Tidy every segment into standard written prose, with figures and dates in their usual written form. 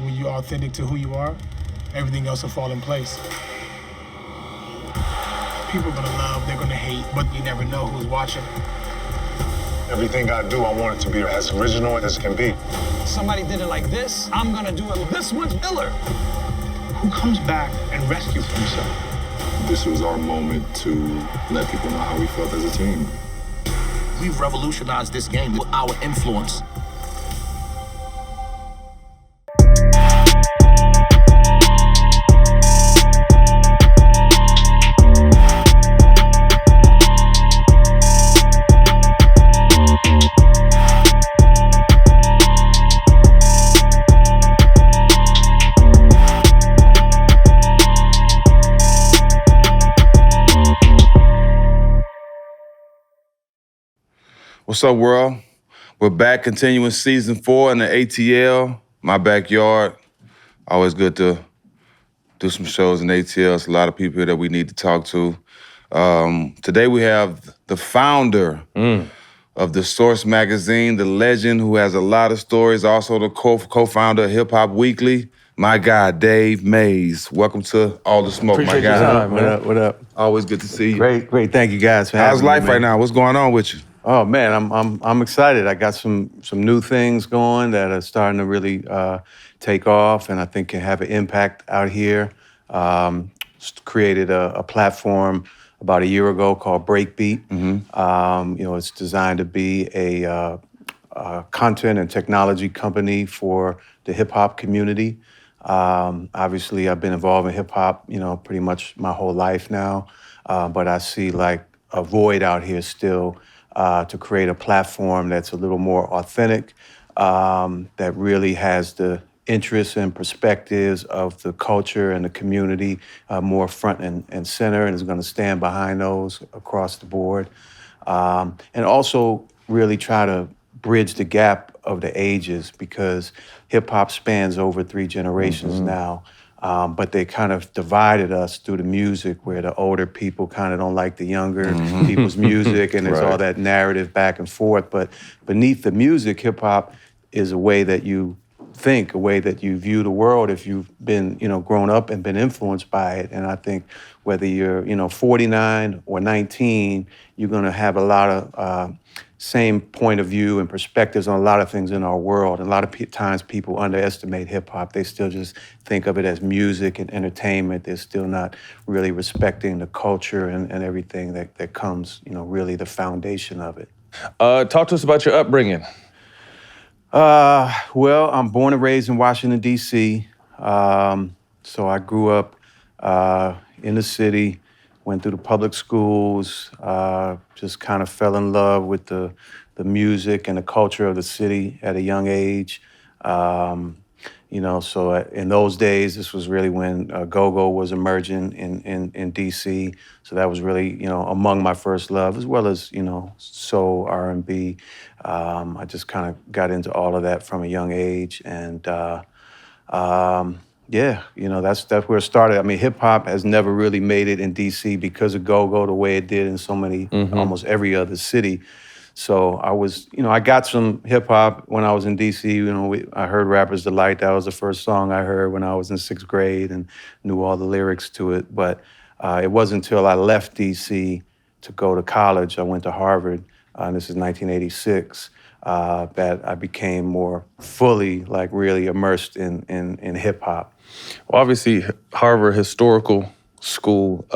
when you're authentic to who you are, everything else will fall in place. People are gonna love, they're gonna hate, but you never know who's watching. Everything I do, I want it to be as original as it can be. Somebody did it like this, I'm gonna do it this much iller. Who comes back and rescues himself? This was our moment to let people know how we felt as a team. We've revolutionized this game with our influence. What's up, world? We're back continuing season 4 in the ATL, my backyard. Always good to do some shows in ATL. It's a lot of people here that we need to talk to. Today we have the founder of The Source magazine, the legend who has a lot of stories, also the co-founder of Hip Hop Weekly, my guy, Dave Mays. Welcome to All the Smoke, Appreciate my guy. your time, man. What up? Always good to see you. Great. Thank you guys for having How's me, life man. right now? What's going on with you? Oh man, I'm excited. I got some new things going that are starting to really take off, and I think can have an impact out here. Created a platform about a year ago called Breakbeat. It's designed to be a content and technology company for the hip hop community. Obviously, I've been involved in hip hop, pretty much my whole life now, but I see like a void out here still. To create a platform that's a little more authentic, that really has the interests and perspectives of the culture and the community more front and center, and is going to stand behind those across the board. And also really try to bridge the gap of the ages, because hip hop spans over 3 generations now. But they kind of divided us through the music, where the older people kind of don't like the younger people's music, and there's all that narrative back and forth. But beneath the music, hip hop is a way that you think, a way that you view the world if you've been, grown up and been influenced by it. And I think whether you're, 49 or 19, you're gonna have a lot of same point of view and perspectives on a lot of things in our world. And a lot of times people underestimate hip hop. They still just think of it as music and entertainment. They're still not really respecting the culture and everything that comes, really the foundation of it. Talk to us about your upbringing. Well, I'm born and raised in Washington, D.C. So I grew up in the city, went through the public schools, just kind of fell in love with the music and the culture of the city at a young age. So in those days, this was really when go-go was emerging in D.C. So that was really, among my first love, as well as, soul, R&B. I just kind of got into all of that from a young age. And that's where it started. I mean, hip hop has never really made it in D.C. because of go-go the way it did in so many, almost every other city. So I was, I got some hip hop when I was in D.C. I heard Rapper's Delight. That was the first song I heard when I was in 6th grade and knew all the lyrics to it. But it wasn't until I left D.C. to go to college. I went to Harvard, and this is 1986. That I became more fully, really immersed in hip hop. Well, obviously, Harvard Historical School.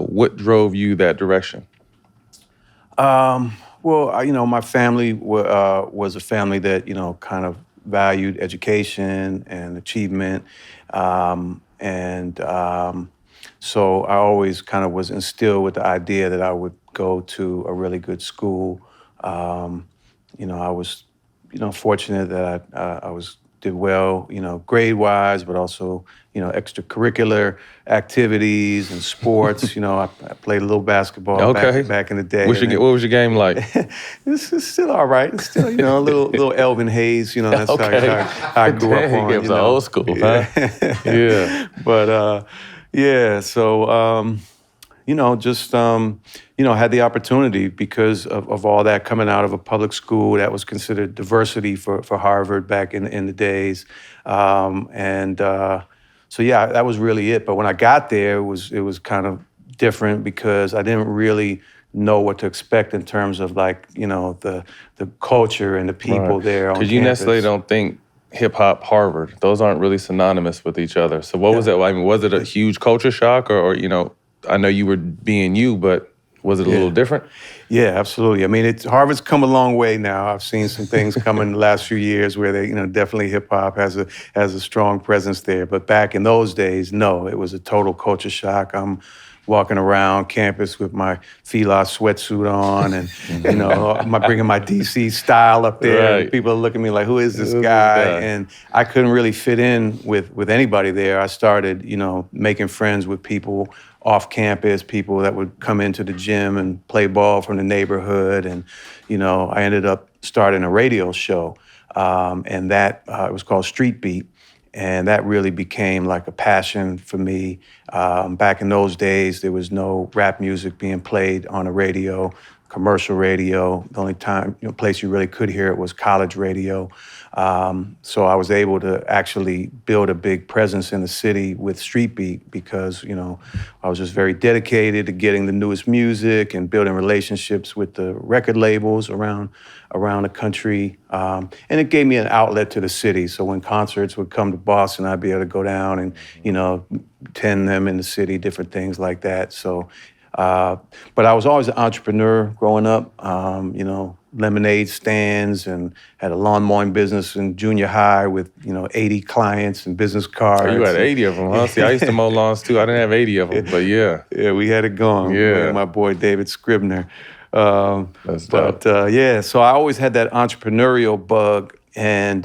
What drove you that direction? My family was a family that, kind of valued education and achievement. So I always kind of was instilled with the idea that I would go to a really good school. I was, fortunate that I did well, grade-wise, but also, extracurricular activities and sports. I played a little basketball back in the day. What was your game like? It's still all right. It's still, a little Elvin Hayes. That's how I grew up on. It was old school, huh? Yeah. But so just had the opportunity because of all that coming out of a public school that was considered diversity for Harvard back in the days, so yeah, that was really it. But when I got there, it was kind of different because I didn't really know what to expect in terms of the culture and the people there on Because you campus. necessarily don't think hip hop Harvard; those aren't really synonymous with each other. So what was it? I mean, was it a huge culture shock, or I know you were being you, but was it a little different? Yeah, absolutely. I mean, Harvard's come a long way now. I've seen some things come in the last few years where they, definitely hip hop has a strong presence there. But back in those days, no, it was a total culture shock. I'm walking around campus with my Fila sweatsuit on, and I'm bringing my DC style up there. Right. And people are looking at me like, "Who is this guy?" And I couldn't really fit in with anybody there. I started, making friends with people off campus, people that would come into the gym and play ball from the neighborhood, and I ended up starting a radio show, and that it was called Street Beat. And that really became like a passion for me. Back in those days, there was no rap music being played on the radio, commercial radio. The only place you really could hear it was college radio. So I was able to actually build a big presence in the city with Street Beat because, I was just very dedicated to getting the newest music and building relationships with the record labels around the country. And it gave me an outlet to the city. So when concerts would come to Boston, I'd be able to go down and, attend them in the city, different things like that. So, but I was always an entrepreneur growing up, lemonade stands, and had a lawn mowing business in junior high with, 80 clients and business cards. Oh, you had 80 of them, huh? See, I used to mow lawns too. I didn't have 80 of them, but yeah. Yeah, we had it going. Yeah. Me and my boy David Scribner. That's dope. But so I always had that entrepreneurial bug. And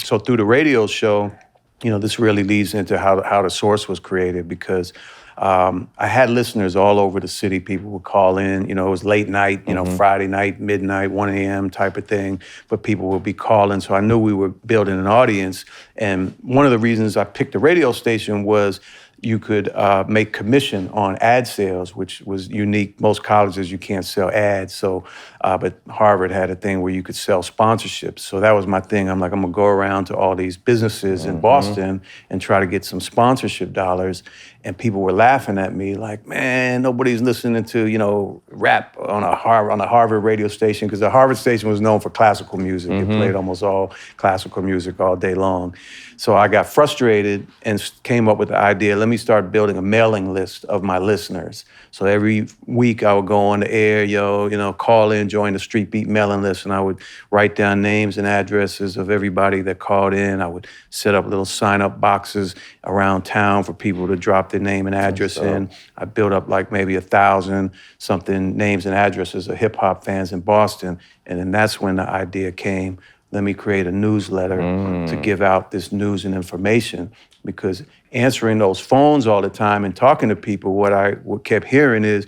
so through the radio show, this really leads into how the Source was created because I had listeners all over the city. People would call in, it was late night, Friday night, midnight, 1 a.m. type of thing, but people would be calling. So I knew we were building an audience. And one of the reasons I picked the radio station was you could make commission on ad sales, which was unique. Most colleges, you can't sell ads. So, but Harvard had a thing where you could sell sponsorships. So that was my thing. I'm gonna go around to all these businesses in Boston and try to get some sponsorship dollars. And people were laughing at me like, man, nobody's listening to, rap on a Harvard radio station, because the Harvard station was known for classical music. It played almost all classical music all day long. So I got frustrated and came up with the idea, let me start building a mailing list of my listeners. So every week I would go on the air, call in, join the Street Beat mailing list, and I would write down names and addresses of everybody that called in. I would set up little sign-up boxes around town for people to drop their name and address in. I built up like maybe 1,000-something names and addresses of hip-hop fans in Boston, and then that's when the idea came. Let me create a newsletter to give out this news and information, because answering those phones all the time and talking to people, what I kept hearing is,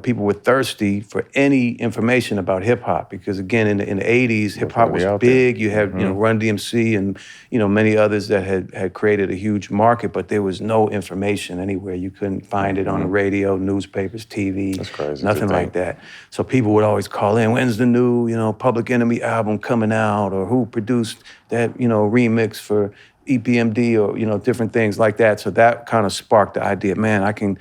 people were thirsty for any information about hip hop, because again, in the 80s, hip hop was big. You had, Run DMC and, many others that had created a huge market, but there was no information anywhere. You couldn't find it on the radio, newspapers, TV, That's crazy, nothing like that. So people would always call in, when's the new, Public Enemy album coming out, or who produced that, remix for EPMD, or different things like that. So that kind of sparked the idea, man, I can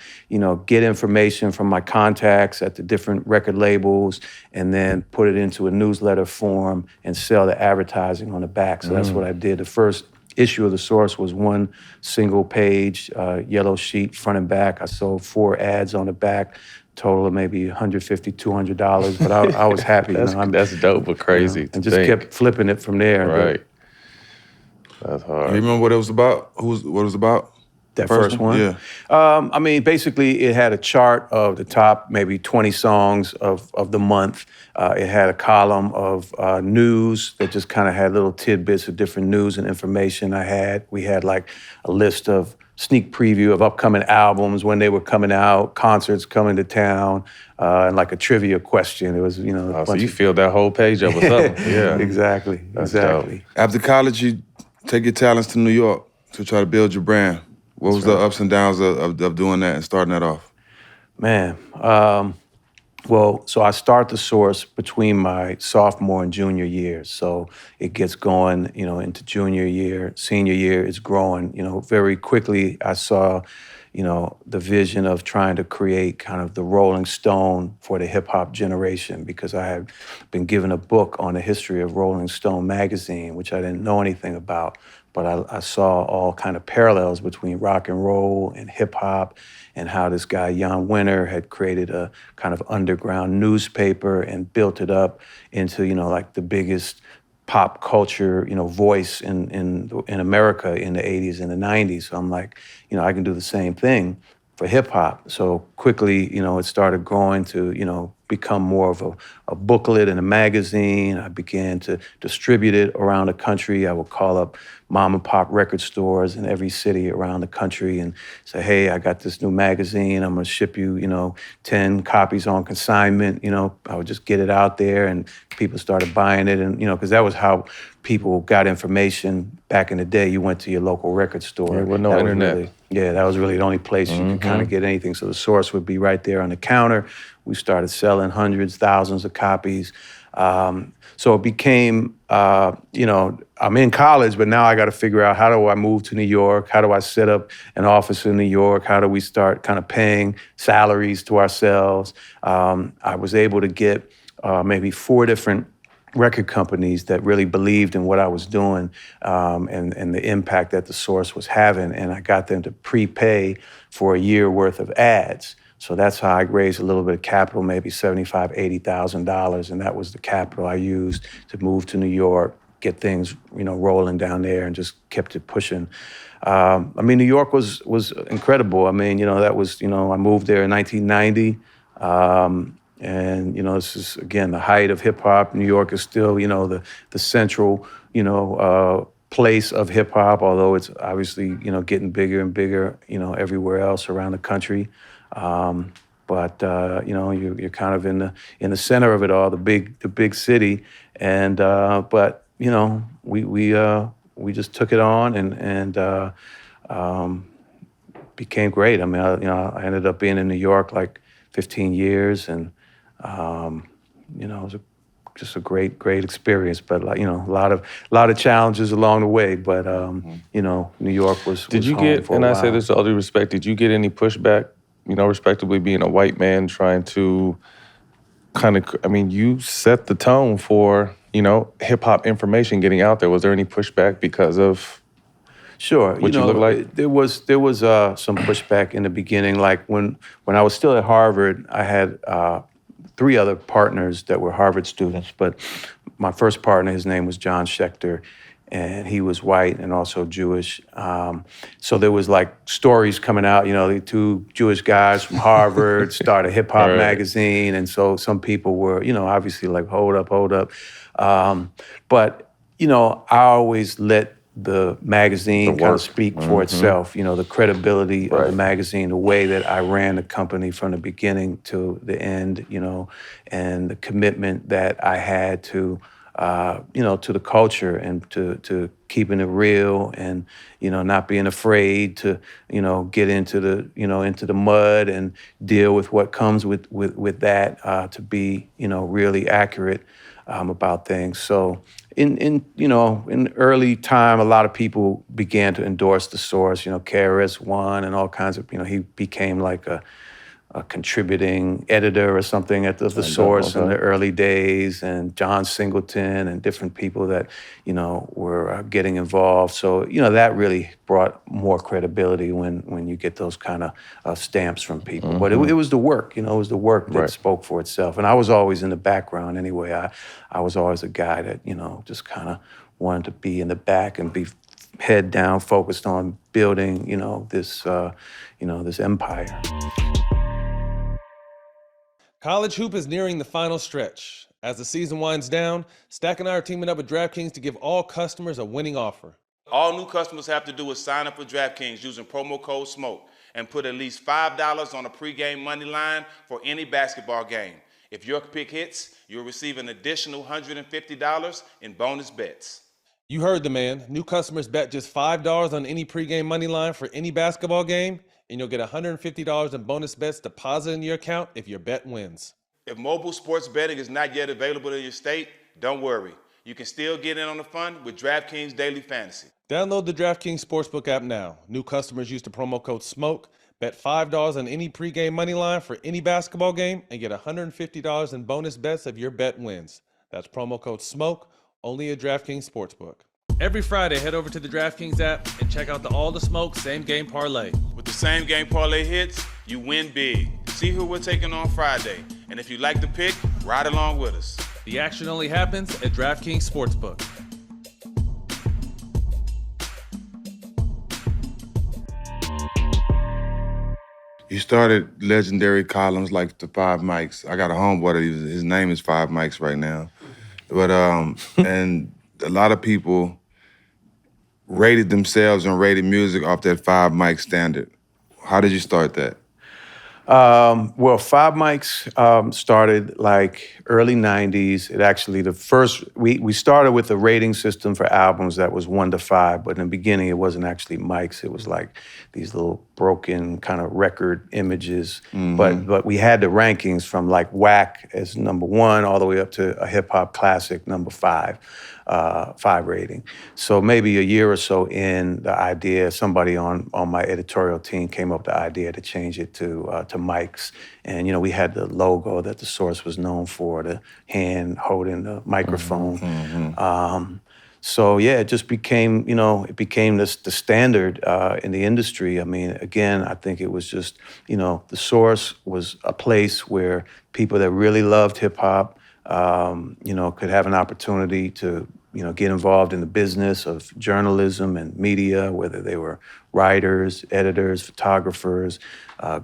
get information from my contacts at the different record labels and then put it into a newsletter form and sell the advertising on the back. So that's what I did. The first issue of The Source was one single page, yellow sheet, front and back. I sold 4 ads on the back, total of maybe $150, $200, but I was happy. That's dope, but crazy. And just kept flipping it from there. Right. That's hard. You remember what it was about? What it was about? That first one? Yeah. Basically, it had a chart of the top maybe 20 songs of the month. It had a column of news that just kind of had little tidbits of different news and information we had like a list of sneak preview of upcoming albums, when they were coming out, concerts coming to town, and like a trivia question. It was, so you filled that whole page up with something. Yeah. Exactly. Dope. After college, you take your talents to New York to try to build your brand. What was the ups and downs of doing that and starting that off? Man, well, so I start the source between my sophomore and junior years. So it gets going, into junior year, senior year, it's growing. Very quickly I saw, the vision of trying to create kind of the Rolling Stone for the hip hop generation because I had been given a book on the history of Rolling Stone magazine, which I didn't know anything about. But I saw all kind of parallels between rock and roll and hip hop and how this guy, Jan Winter, had created a kind of underground newspaper and built it up into, like the biggest pop culture, voice in America in the 80s and the 90s. So I'm like, I can do the same thing for hip hop. So quickly, it started growing to, become more of a booklet and a magazine. I began to distribute it around the country. I would call up mom and pop record stores in every city around the country and say, hey, I got this new magazine. I'm gonna ship you, 10 copies on consignment. I would just get it out there and people started buying it. And, because that was how people got information back in the day. You went to your local record store. There was no internet. That was really the only place you could kind of get anything. So the source would be right there on the counter. We started selling hundreds, thousands of copies. So it became, I'm in college, but now I got to figure out how do I move to New York? How do I set up an office in New York? How do we start kind of paying salaries to ourselves? I was able to get maybe 4 different record companies that really believed in what I was doing and the impact that the source was having. And I got them to prepay for a year worth of ads. So that's how I raised a little bit of capital, maybe $75,000, $80,000. And that was the capital I used to move to New York, get things, rolling down there and just kept it pushing. New York was incredible. That was, I moved there in 1990. And, this is, again, the height of hip hop. New York is still, the central, place of hip hop, although it's obviously, getting bigger and bigger, everywhere else around the country. But you're kind of in the center of it all, the big city. And, but, we just took it on and became great. I ended up being in New York like 15 years and, it was just a great experience, but a lot of challenges along the way. But New York was. Did you home get? for a And I while. say this with all due respect. Did you get any pushback? Respectively being a white man trying to kind of. You set the tone for hip hop information getting out there. Was there any pushback because of? Sure. What you look like? There was some pushback in the beginning. Like when I was still at Harvard, I had 3 other partners that were Harvard students. But my first partner, his name was John Schechter, and he was white and also Jewish. So there was like stories coming out, the 2 Jewish guys from Harvard start a hip hop Right. magazine. And so some people were, obviously like, hold up. But, I always let the magazine kind of speak for itself, the credibility of the magazine, the way that I ran the company from the beginning to the end, and the commitment that I had to, to the culture and to keeping it real and, not being afraid to, get into the mud and deal with what comes with that, to be, really accurate about things. So in early time, a lot of people began to endorse the source. KRS-One and all kinds of. He became like a contributing editor or something at the source in the early days, and John Singleton and different people that were getting involved. So that really brought more credibility when you get those kind of stamps from people. But it was the work, it was the work that spoke for itself. And I was always in the background anyway. I was always a guy that just kind of wanted to be in the back and be head down, focused on building this this empire. College Hoop is nearing the final stretch. As the season winds down, Stack and I are teaming up with DraftKings to give all customers a winning offer. All new customers have to do is sign up for DraftKings using promo code SMOKE and put at least $5 on a pregame money line for any basketball game. If your pick hits, you'll receive an additional $150 in bonus bets. You heard the man. New customers bet just $5 on any pregame money line for any basketball game, and you'll get $150 in bonus bets deposited in your account if your bet wins. If mobile sports betting is not yet available in your state, don't worry. You can still get in on the fun with DraftKings Daily Fantasy. Download the DraftKings Sportsbook app now. New customers use the promo code SMOKE. Bet $5 on any pregame money line for any basketball game and get $150 in bonus bets if your bet wins. That's promo code SMOKE, only at DraftKings Sportsbook. Every Friday, head over to the DraftKings app and check out the All the Smoke Same Game Parlay. With the same game parlay hits, you win big. See who we're taking on Friday. And if you like the pick, ride along with us. The action only happens at DraftKings Sportsbook. You started legendary columns like the Five Mics. I got a homeboy that his name is Five Mics right now. But and a lot of people rated themselves and rated music off that Five Mic standard. How did you start that? Well, Five Mics started like early 90s. It actually, we started with a rating system for albums that was 1 to 5, but in the beginning it wasn't actually mics. It was like these little broken kind of record images. Mm-hmm. But we had the rankings from like Whack as number 1 all the way up to a hip hop classic number 5. 5 rating. So maybe a year or so in, the idea, somebody on my editorial team came up with the idea to change it to mics. And, we had the logo that the Source was known for, the hand holding the microphone. Mm-hmm. So yeah, it just became, it became the standard in the industry. I mean, again, I think it was just, the Source was a place where people that really loved hip hop, could have an opportunity to, get involved in the business of journalism and media, whether they were writers, editors, photographers,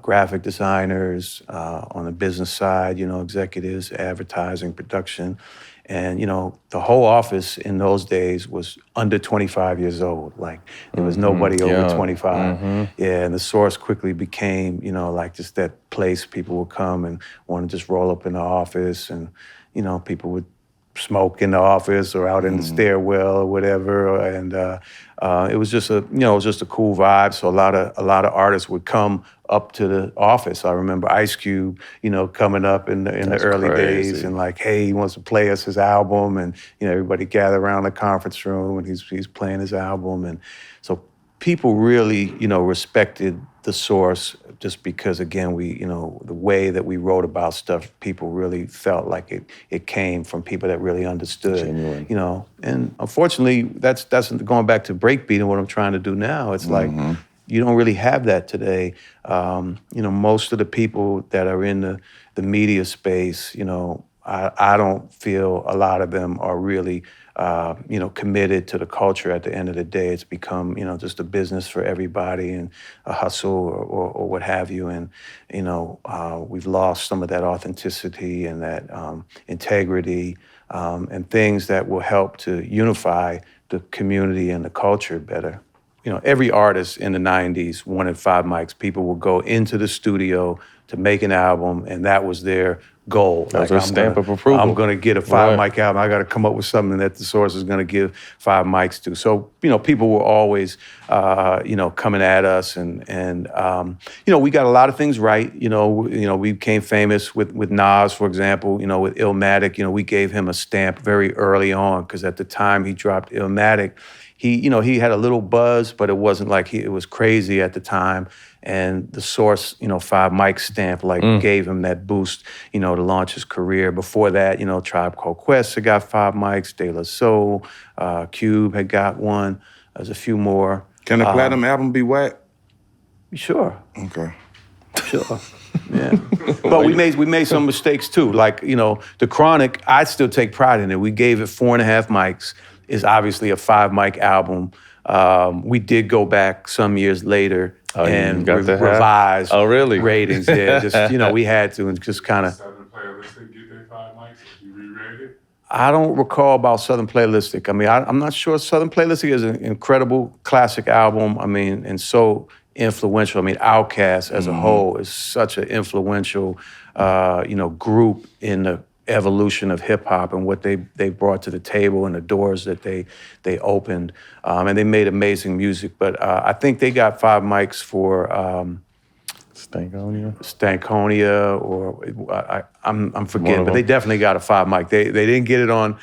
graphic designers, on the business side, executives, advertising, production. And, the whole office in those days was under 25 years old. Like, there was nobody over 25. Mm-hmm. Yeah, and the Source quickly became, like just that place people would come and want to just roll up in the office, and, people would smoke in the office or out in the stairwell or whatever. And it was just a cool vibe. So a lot of artists would come up to the office. I remember Ice Cube, coming up in the early days and like, hey, he wants to play us his album, and everybody gather around the conference room and he's playing his album. And so people really, respected the Source just because, again, we, the way that we wrote about stuff, people really felt like it came from people that really understood. Genuine. And unfortunately, that's going back to breakbeat and what I'm trying to do now. It's like, you don't really have that today. Most of the people that are in the media space, I don't feel a lot of them are really, committed to the culture. At the end of the day, it's become, just a business for everybody and a hustle or what have you. And, we've lost some of that authenticity and that integrity and things that will help to unify the community and the culture better. Every artist in the 90s wanted Five Mics. People would go into the studio to make an album, and that was their goal. That was their stamp of approval. I'm going to get a Five Mic album. I got to come up with something that the Source is going to give Five Mics to. So, people were always, coming at us, and we got a lot of things right. We became famous with Nas, for example. With Illmatic, we gave him a stamp very early on, because at the time he dropped Illmatic, he had a little buzz, but it wasn't like it was crazy at the time. And the Source, Five Mic stamp, gave him that boost, to launch his career. Before that, Tribe Called Quest had got 5 mics, De La Soul, Cube had got one. There's a few more. Can a platinum album be whack? Sure. Okay. Sure. Yeah. But we made some mistakes too. Like, The Chronic, I still take pride in it. We gave it 4.5 mics. It's obviously a 5 mic album. We did go back some years later and revise ratings. Yeah, just, we had to, and just kind of. Southern Playalistic get their 5 mics? You re-rated? I don't recall about Southern Playalistic. I mean, I'm not sure. Southern Playalistic is an incredible classic album. I mean, and so influential. I mean, Outkast as a whole is such an influential, group in the evolution of hip hop and what they brought to the table and the doors that they opened. And they made amazing music. But I think they got 5 mics for Stankonia, or I'm forgetting, but them. they definitely got a 5 mic. They didn't get it on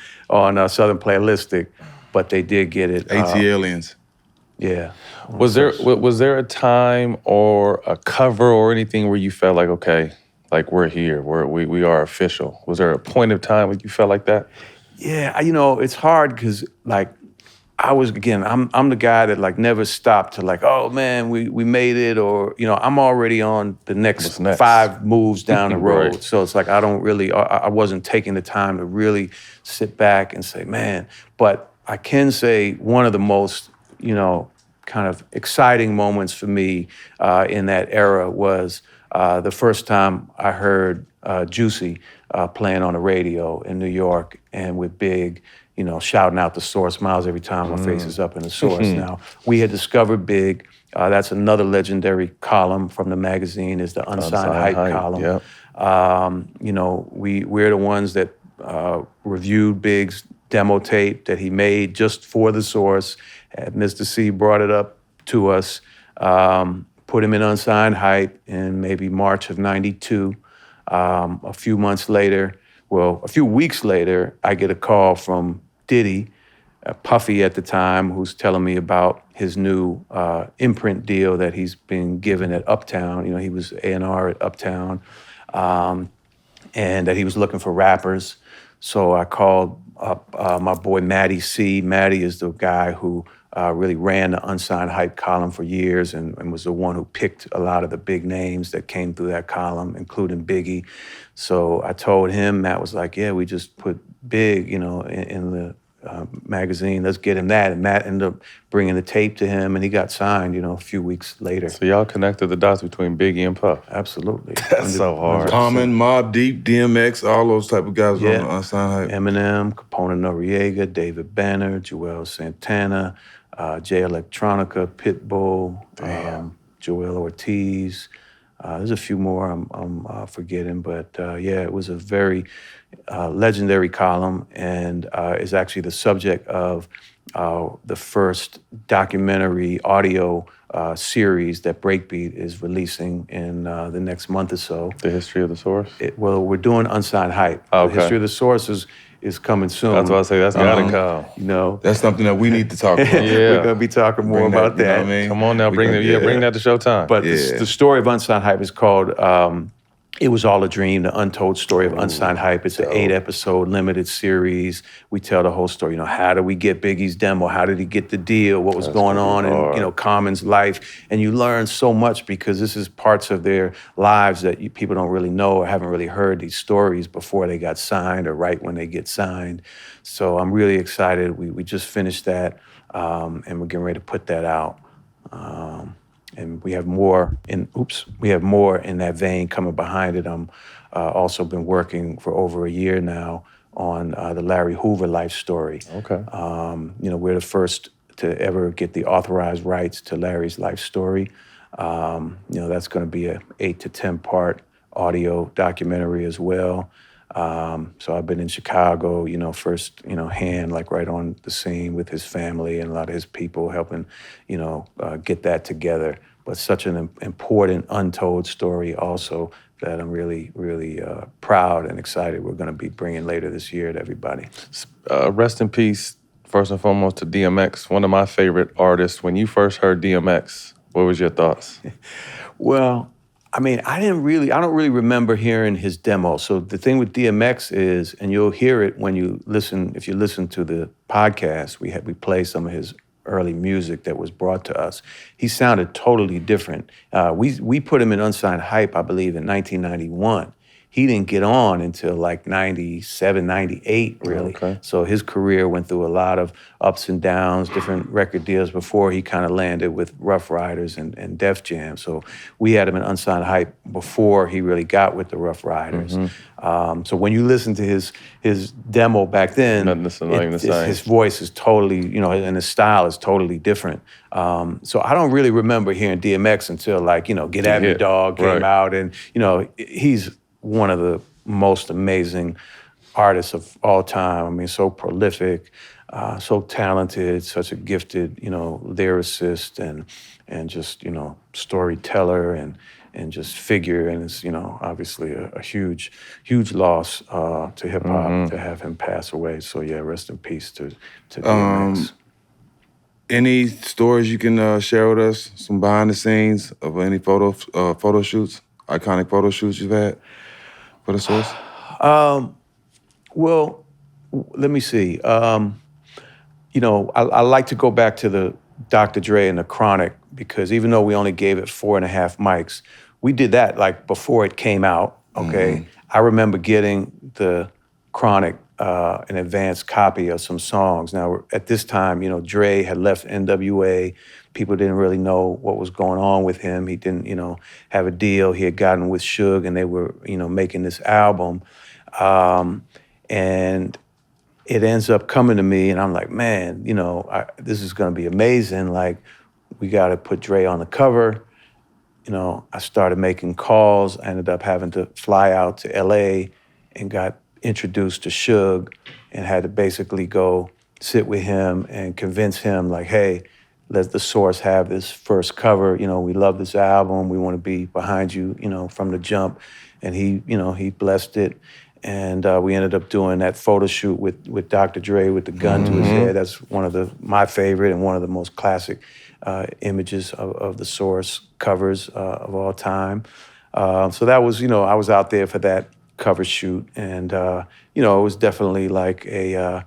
Southern Playlistic, but they did get it. ATLians. Yeah. Was there a time or a cover or anything where you felt like, okay, like we're here, we are official? Was there a point of time where you felt like that? Yeah, it's hard because like I'm the guy that like never stopped to like, oh man, we made it, or I'm already on the next 5 moves down the road. Right. So it's like I wasn't taking the time to really sit back and say, man. But I can say one of the most kind of exciting moments for me in that era was the first time I heard Juicy playing on the radio in New York, and with Big, shouting out the Source, smiles every time my face is up in the Source. Now, we had discovered Big. That's another legendary column from the magazine, is the Unsigned Hype column. Yep. We're the ones that reviewed Big's demo tape that he made just for the Source. And Mr. C brought it up to us, put him in Unsigned Hype in maybe March of '92. A few weeks later, I get a call from Diddy, Puffy at the time, who's telling me about his new imprint deal that he's been given at Uptown. He was A&R at Uptown, and that he was looking for rappers. So I called up my boy Matty C. Matty is the guy who really ran the Unsigned Hype column for years and was the one who picked a lot of the big names that came through that column, including Biggie. So I told him, Matt was like, yeah, we just put Big, in the magazine. Let's get him that. And Matt ended up bringing the tape to him, and he got signed, a few weeks later. So y'all connected the dots between Biggie and Puff. Absolutely. That's so hard. Common, Mobb Deep, DMX, all those type of guys Yeah. on the Unsigned Hype. Eminem, Capone Noriega, David Banner, Joel Santana, Jay Electronica, Pitbull, Joel Ortiz. There's a few more I'm forgetting, but it was a very legendary column, and is actually the subject of the first documentary audio series that Breakbeat is releasing in the next month or so. The history of the Source? We're doing Unsigned Hype. Okay. The history of the Source is coming soon. That's what I say. That's gotta come. That's something that we need to talk about. We're gonna be talking more about that. You know what I mean? Come on now, bring that to Showtime. But the story of Unsigned Hype is called It Was All a Dream, the untold story of Unsigned Hype. It's an 8-episode limited series. We tell the whole story. How did we get Biggie's demo? How did he get the deal? What was going on in Common's life? And you learn so much because this is parts of their lives that people don't really know or haven't really heard these stories before they got signed or right when they get signed. So I'm really excited. We just finished that, and we're getting ready to put that out. And we have more in that vein coming behind it. I'm also been working for over a year now on the Larry Hoover life story. Okay. We're the first to ever get the authorized rights to Larry's life story. That's going to be a 8 to 10 part audio documentary as well. So I've been in Chicago, first, hand, like right on the scene with his family and a lot of his people helping, get that together. But such an important untold story also that I'm really, really proud and excited we're going to be bringing later this year to everybody. Rest in peace, first and foremost, to DMX, one of my favorite artists. When you first heard DMX, what was your thoughts? Well, I don't really remember hearing his demo. So the thing with DMX is, and you'll hear it when if you listen to the podcast, we play some of his early music that was brought to us. He sounded totally different. We put him in Unsigned Hype, I believe, in 1991. He didn't get on until like 97, 98, really. Okay. So his career went through a lot of ups and downs, different record deals before he kind of landed with Rough Riders and Def Jam. So we had him in Unsigned Hype before he really got with the Rough Riders. Mm-hmm. So when you listen to his demo back then, his voice is totally, and his style is totally different. So I don't really remember hearing DMX until Get At Me Dog came out, and he's one of the most amazing artists of all time. So prolific, so talented, such a gifted, lyricist and just, storyteller and just figure. And it's, obviously a huge, huge loss to hip hop to have him pass away. So yeah, rest in peace to DMX. Any stories you can share with us? Some behind the scenes of any photo shoots, iconic photo shoots you've had for the Source? Well, let me see. I like to go back to the Dr. Dre and the Chronic because even though we only gave it 4.5 mics, we did that like before it came out, okay? I remember getting the Chronic, an advanced copy of some songs. Now, at this time, Dre had left NWA. People didn't really know what was going on with him. He didn't, have a deal. He had gotten with Suge and they were, making this album. And it ends up coming to me and I'm like, man, this is gonna be amazing. Like, we gotta put Dre on the cover. I started making calls. I ended up having to fly out to LA and got introduced to Suge and had to basically go sit with him and convince him like, hey, let the Source have this first cover. We love this album. We want to be behind you, from the jump. And he blessed it. And we ended up doing that photo shoot with Dr. Dre with the gun to his head. That's one of my favorite and one of the most classic images of the Source covers of all time. So that was, I was out there for that cover shoot. And, it was definitely like a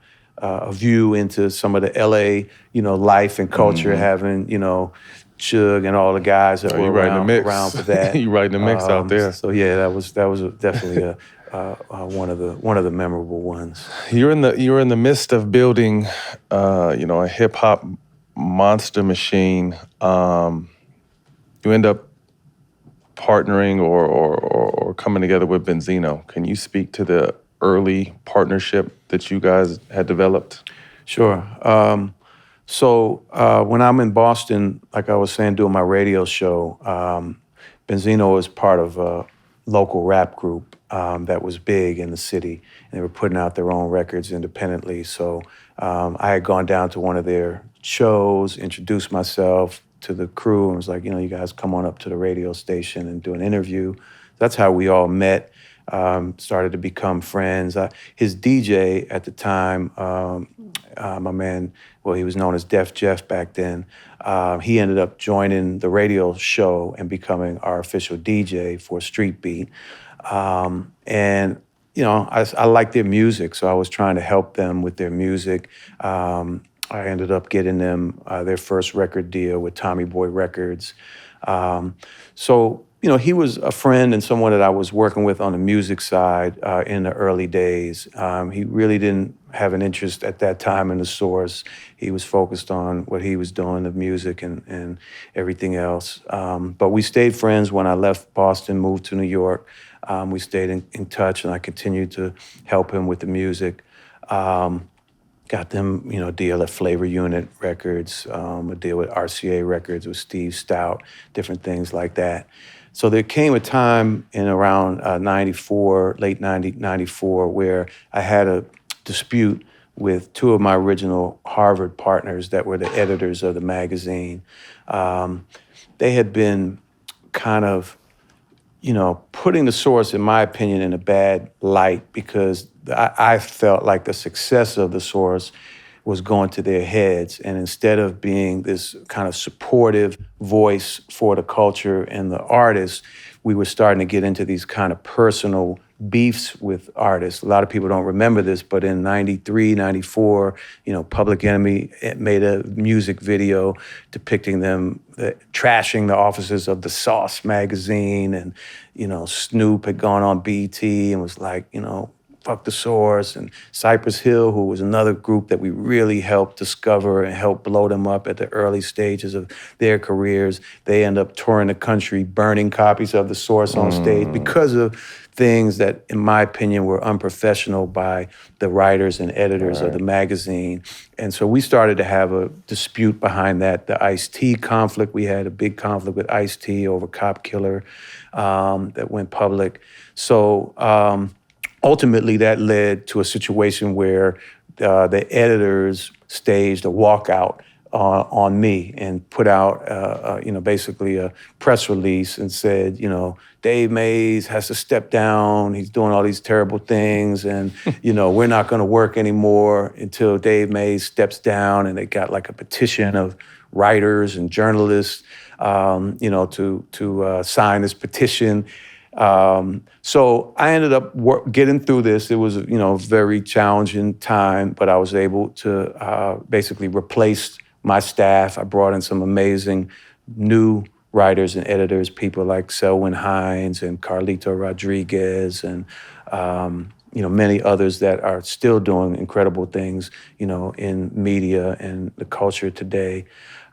view into some of the LA, life and culture, having, Suge and all the guys that were around for that. You writing the mix out there. So yeah, that was definitely one of the memorable ones. You're in the midst of building, a hip hop monster machine. You end up partnering or coming together with Benzino. Can you speak to the early partnership that you guys had developed? Sure. So when I'm in Boston, like I was saying, doing my radio show, Benzino was part of a local rap group that was big in the city. And they were putting out their own records independently. So I had gone down to one of their shows, introduced myself to the crew, and was like, you guys come on up to the radio station and do an interview. That's how we all met. Started to become friends. His DJ at the time, my man, well, he was known as Def Jeff back then. He ended up joining the radio show and becoming our official DJ for Street Beat. And I liked their music, so I was trying to help them with their music. I ended up getting them their first record deal with Tommy Boy Records. So he was a friend and someone that I was working with on the music side in the early days. He really didn't have an interest at that time in the Source. He was focused on what he was doing, the music and everything else. But we stayed friends when I left Boston, moved to New York. We stayed in touch, and I continued to help him with the music. Got them, a deal at Flavor Unit Records, a deal with RCA Records with Steve Stout, different things like that. So there came a time in around 94, late 90, 94, where I had a dispute with two of my original Harvard partners that were the editors of the magazine. They had been kind of, putting the Source, in my opinion, in a bad light because I felt like the success of the Source was going to their heads. And instead of being this kind of supportive voice for the culture and the artists, we were starting to get into these kind of personal beefs with artists. A lot of people don't remember this, but in 93, 94, Public Enemy made a music video depicting them trashing the offices of the Sauce magazine. And, Snoop had gone on BET and was like, fuck the Source. And Cypress Hill, who was another group that we really helped discover and help blow them up at the early stages of their careers. They end up touring the country, burning copies of the Source on stage because of things that, in my opinion, were unprofessional by the writers and editors of the magazine. And so we started to have a dispute behind that. The Ice-T conflict, we had a big conflict with Ice-T over Cop Killer that went public. So ultimately, that led to a situation where the editors staged a walkout on me and put out, basically a press release and said, Dave Mays has to step down. He's doing all these terrible things, and we're not going to work anymore until Dave Mays steps down. And they got like a petition of writers and journalists, to sign this petition. So I ended up getting through this. It was, a very challenging time, but I was able to basically replace my staff. I brought in some amazing new writers and editors, people like Selwyn Hines and Carlito Rodriguez and, many others that are still doing incredible things, in media and the culture today.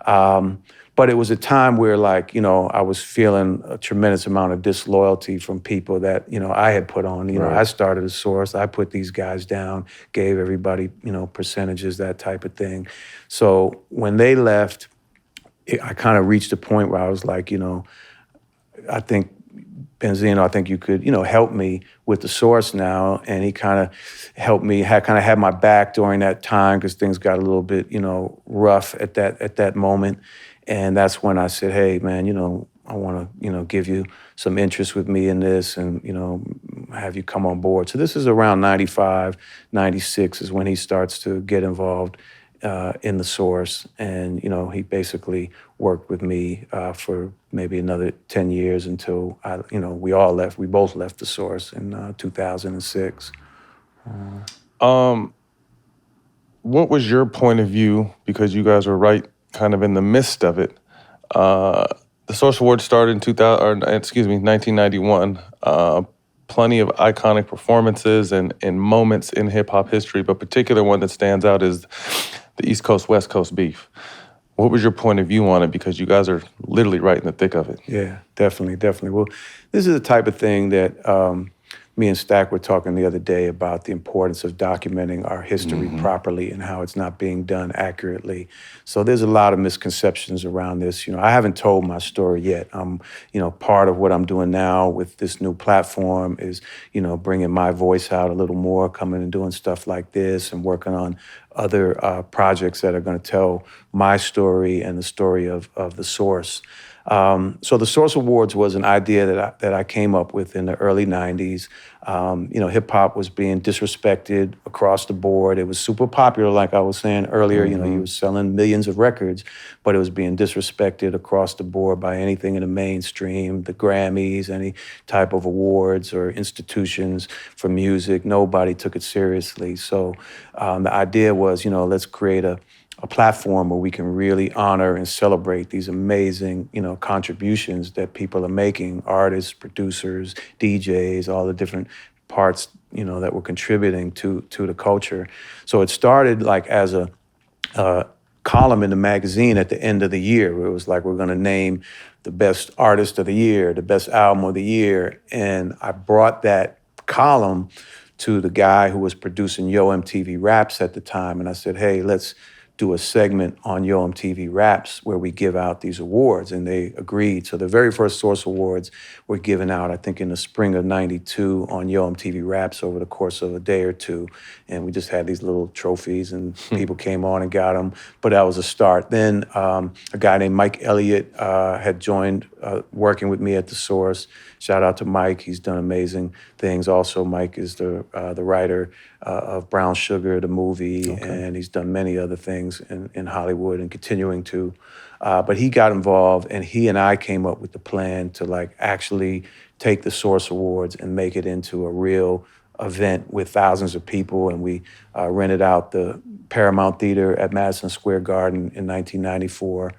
But it was a time where, I was feeling a tremendous amount of disloyalty from people that, I had put on. I started a source. I put these guys down, gave everybody, percentages, that type of thing. So when they left, I kind of reached a point where I was like, I think, Benzino, I think you could, help me with the source now. And he kind of helped me, had my back during that time because things got a little bit, rough at that moment. And that's when I said, hey, man, I want to, give you some interest with me in this and, have you come on board. So this is around 95, 96 is when he starts to get involved in the source. And, he basically worked with me for maybe another 10 years until, we both left the source in 2006. What was your point of view? Because you guys were right kind of in the midst of it. The Source Awards started in 1991. Plenty of iconic performances and moments in hip hop history, but particular one that stands out is the East Coast, West Coast beef. What was your point of view on it? Because you guys are literally right in the thick of it. Yeah, definitely. Well, this is the type of thing that me and Stack were talking the other day about the importance of documenting our history properly and how it's not being done accurately. So there's a lot of misconceptions around this. I haven't told my story yet. Part of what I'm doing now with this new platform is, bringing my voice out a little more, coming and doing stuff like this and working on other projects that are going to tell my story and the story of the source. So the Source Awards was an idea that I came up with in the early 90s. Hip hop was being disrespected across the board. It was super popular, like I was saying earlier. He was selling millions of records, but it was being disrespected across the board by anything in the mainstream, the Grammys, any type of awards or institutions for music. Nobody took it seriously. So the idea was, let's create a platform where we can really honor and celebrate these amazing, contributions that people are making, artists, producers, DJs, all the different parts, that were contributing to the culture. So it started like as a column in the magazine at the end of the year, where it was like, we're gonna name the best artist of the year, the best album of the year. And I brought that column to the guy who was producing Yo MTV Raps at the time. And I said, hey, let's do a segment on Yo MTV Raps where we give out these awards, and they agreed. So the very first Source Awards were given out, I think, in the spring of '92 on Yo MTV Raps over the course of a day or two, and we just had these little trophies, and people came on and got them, but that was a start. Then a guy named Mike Elliott had joined working with me at the Source. Shout out to Mike, he's done amazing things. Also, Mike is the writer of Brown Sugar, the movie, and he's done many other things in Hollywood and continuing to. But he got involved, and he and I came up with the plan to actually take the Source Awards and make it into a real event with thousands of people. And we rented out the Paramount Theater at Madison Square Garden in 1994.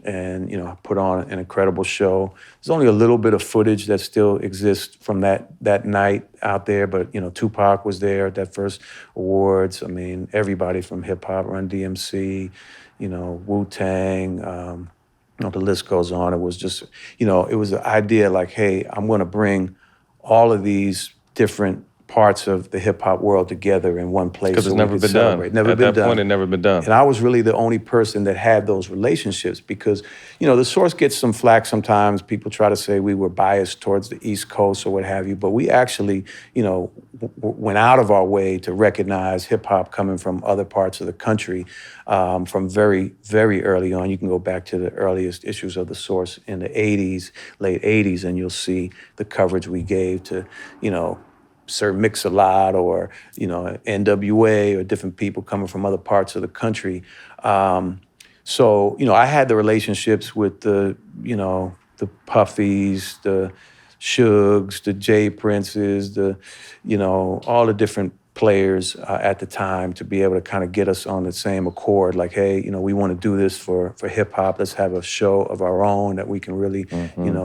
And put on an incredible show. There's only a little bit of footage that still exists from that night out there, but Tupac was there at that first awards. I mean, everybody from hip hop, Run DMC, Wu-Tang, the list goes on. It was just, it was an idea like, hey, I'm gonna bring all of these different parts of the hip hop world together in one place. Because so it's we never could been celebrate. done. Never At been that done. point, it never been done. And I was really the only person that had those relationships because, the Source gets some flack sometimes. People try to say we were biased towards the East Coast or what have you, but we actually, went out of our way to recognize hip hop coming from other parts of the country from very, very early on. You can go back to the earliest issues of the Source in the 80s, late 80s, and you'll see the coverage we gave to, Sir Mix-a-Lot or, NWA or different people coming from other parts of the country. So, I had the relationships with the Puffies, the Shugs, the J Princes, all the different players at the time to be able to kind of get us on the same accord. Like, hey, we want to do this for hip hop. Let's have a show of our own that we can really,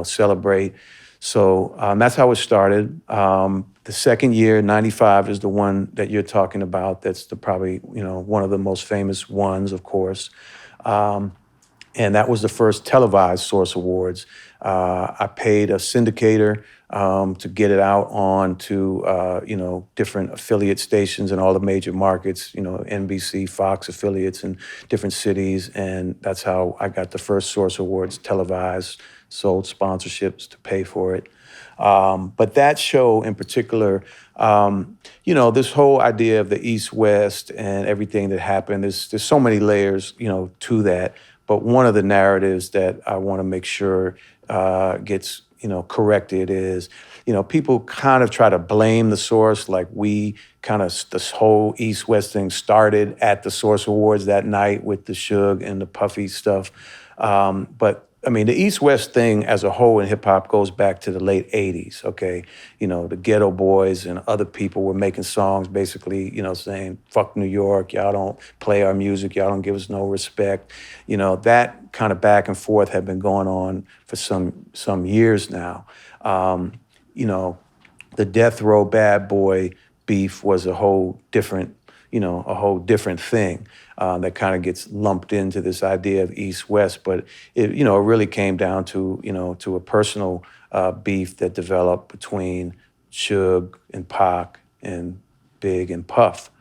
celebrate. So that's how it started. The second year, 95, is the one that you're talking about. That's probably, one of the most famous ones, of course. And that was the first televised Source Awards. I paid a syndicator to get it out on to, different affiliate stations in all the major markets, NBC, Fox affiliates in different cities. And that's how I got the first Source Awards televised, sold sponsorships to pay for it. But that show in particular, this whole idea of the East-West and everything that happened, there's so many layers, to that. But one of the narratives that I want to make sure gets, corrected is, people kind of try to blame the Source, like we kind of, this whole East-West thing started at the Source Awards that night with the Suge and the Puffy stuff. But I mean, the East-West thing as a whole in hip-hop goes back to the late 80s, okay? The Ghetto Boys and other people were making songs basically, saying, fuck New York, y'all don't play our music, y'all don't give us no respect. That kind of back and forth had been going on for some years now. The Death Row Bad Boy beef was a whole different thing that kind of gets lumped into this idea of East-West. But it really came down to, to a personal beef that developed between Suge and Pac and Big and Puff.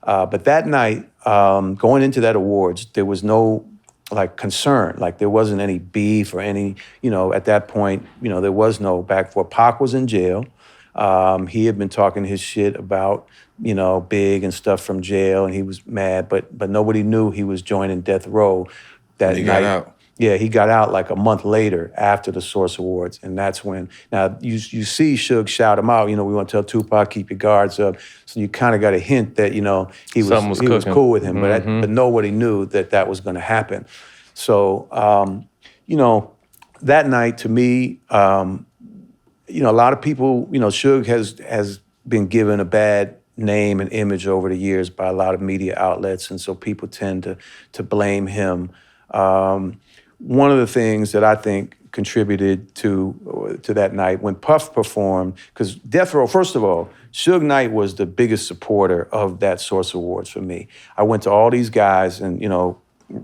But that night, going into that awards, there was no concern. There wasn't any beef or any, at that point, there was no back and forth. Pac was in jail. He had been talking his shit about, Big and stuff from jail, and he was mad, but nobody knew he was joining Death Row that night. He got out. Yeah, he got out like a month later after the Source Awards, and that's when, now you see Suge shout him out, we want to tell Tupac, keep your guards up, so you kind of got a hint that, he was cool with him, but nobody knew that was going to happen. So, that night to me, a lot of people, Suge has been given a bad name and image over the years by a lot of media outlets, and so people tend to blame him. One of the things that I think contributed to that night when Puff performed, because Death Row, first of all, Suge Knight was the biggest supporter of that Source Awards for me. I went to all these guys and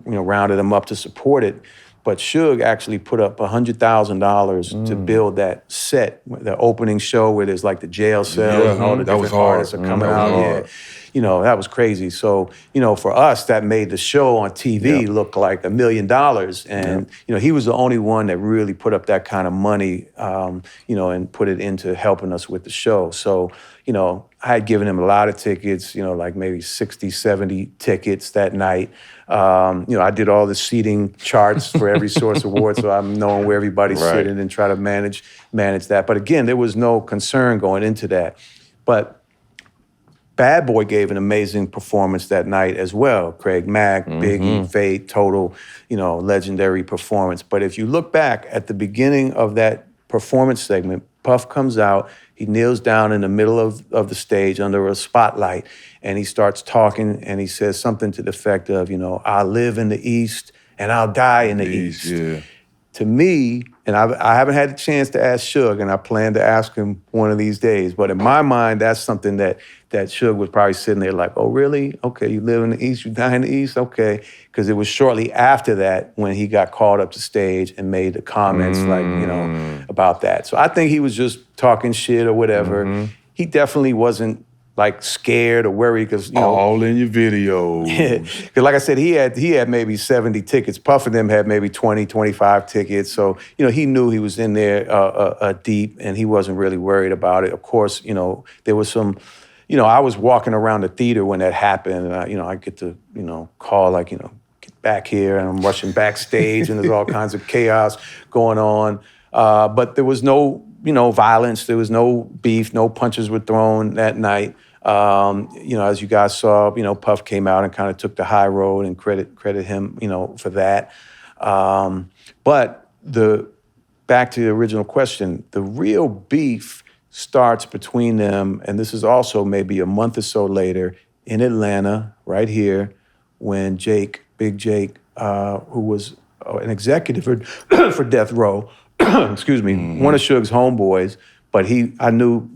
rounded them up to support it. But Suge actually put up $100,000 to build that set, the opening show where there's the jail cell and all the different artists are coming out. Yeah, that was crazy. So, for us, that made the show on TV look like $1 million. And, he was the only one that really put up that kind of money, and put it into helping us with the show. So, I had given him a lot of tickets, maybe 60, 70 tickets that night. I did all the seating charts for every Source Award, so I'm knowing where everybody's sitting and try to manage that. But again, there was no concern going into that. But Bad Boy gave an amazing performance that night as well. Craig Mack, Biggie, Fate, total, legendary performance. But if you look back at the beginning of that performance segment, Puff comes out, he kneels down in the middle of the stage under a spotlight, and he starts talking, and he says something to the effect of, I live in the East, and I'll die in the East. Yeah. To me, and I haven't had a chance to ask Suge, and I plan to ask him one of these days, but in my mind, that's something that Suge was probably sitting there like, oh, really? Okay, you live in the East, you die in the East? Okay. Because it was shortly after that when he got called up to stage and made the comments about that. So I think he was just talking shit or whatever. he definitely wasn't like scared or worried because, you know. All in your videos. Because like I said, he had maybe 70 tickets. Puff and them had maybe 20, 25 tickets. So, you know, he knew he was in there deep and he wasn't really worried about it. Of course, you know, there was some, you know, I was walking around the theater when that happened and I get to, you know, call like, you know, get back here and I'm rushing backstage and there's all kinds of chaos going on. But there was no, you know, violence. There was no beef. No punches were thrown that night. You know, as you guys saw, you know, Puff came out and kind of took the high road and credit him, you know, for that. But back to the original question, the real beef starts between them, and this is also maybe a month or so later in Atlanta, right here, when Big Jake, who was an executive for Death Row, excuse me, one of Suge's homeboys, but I knew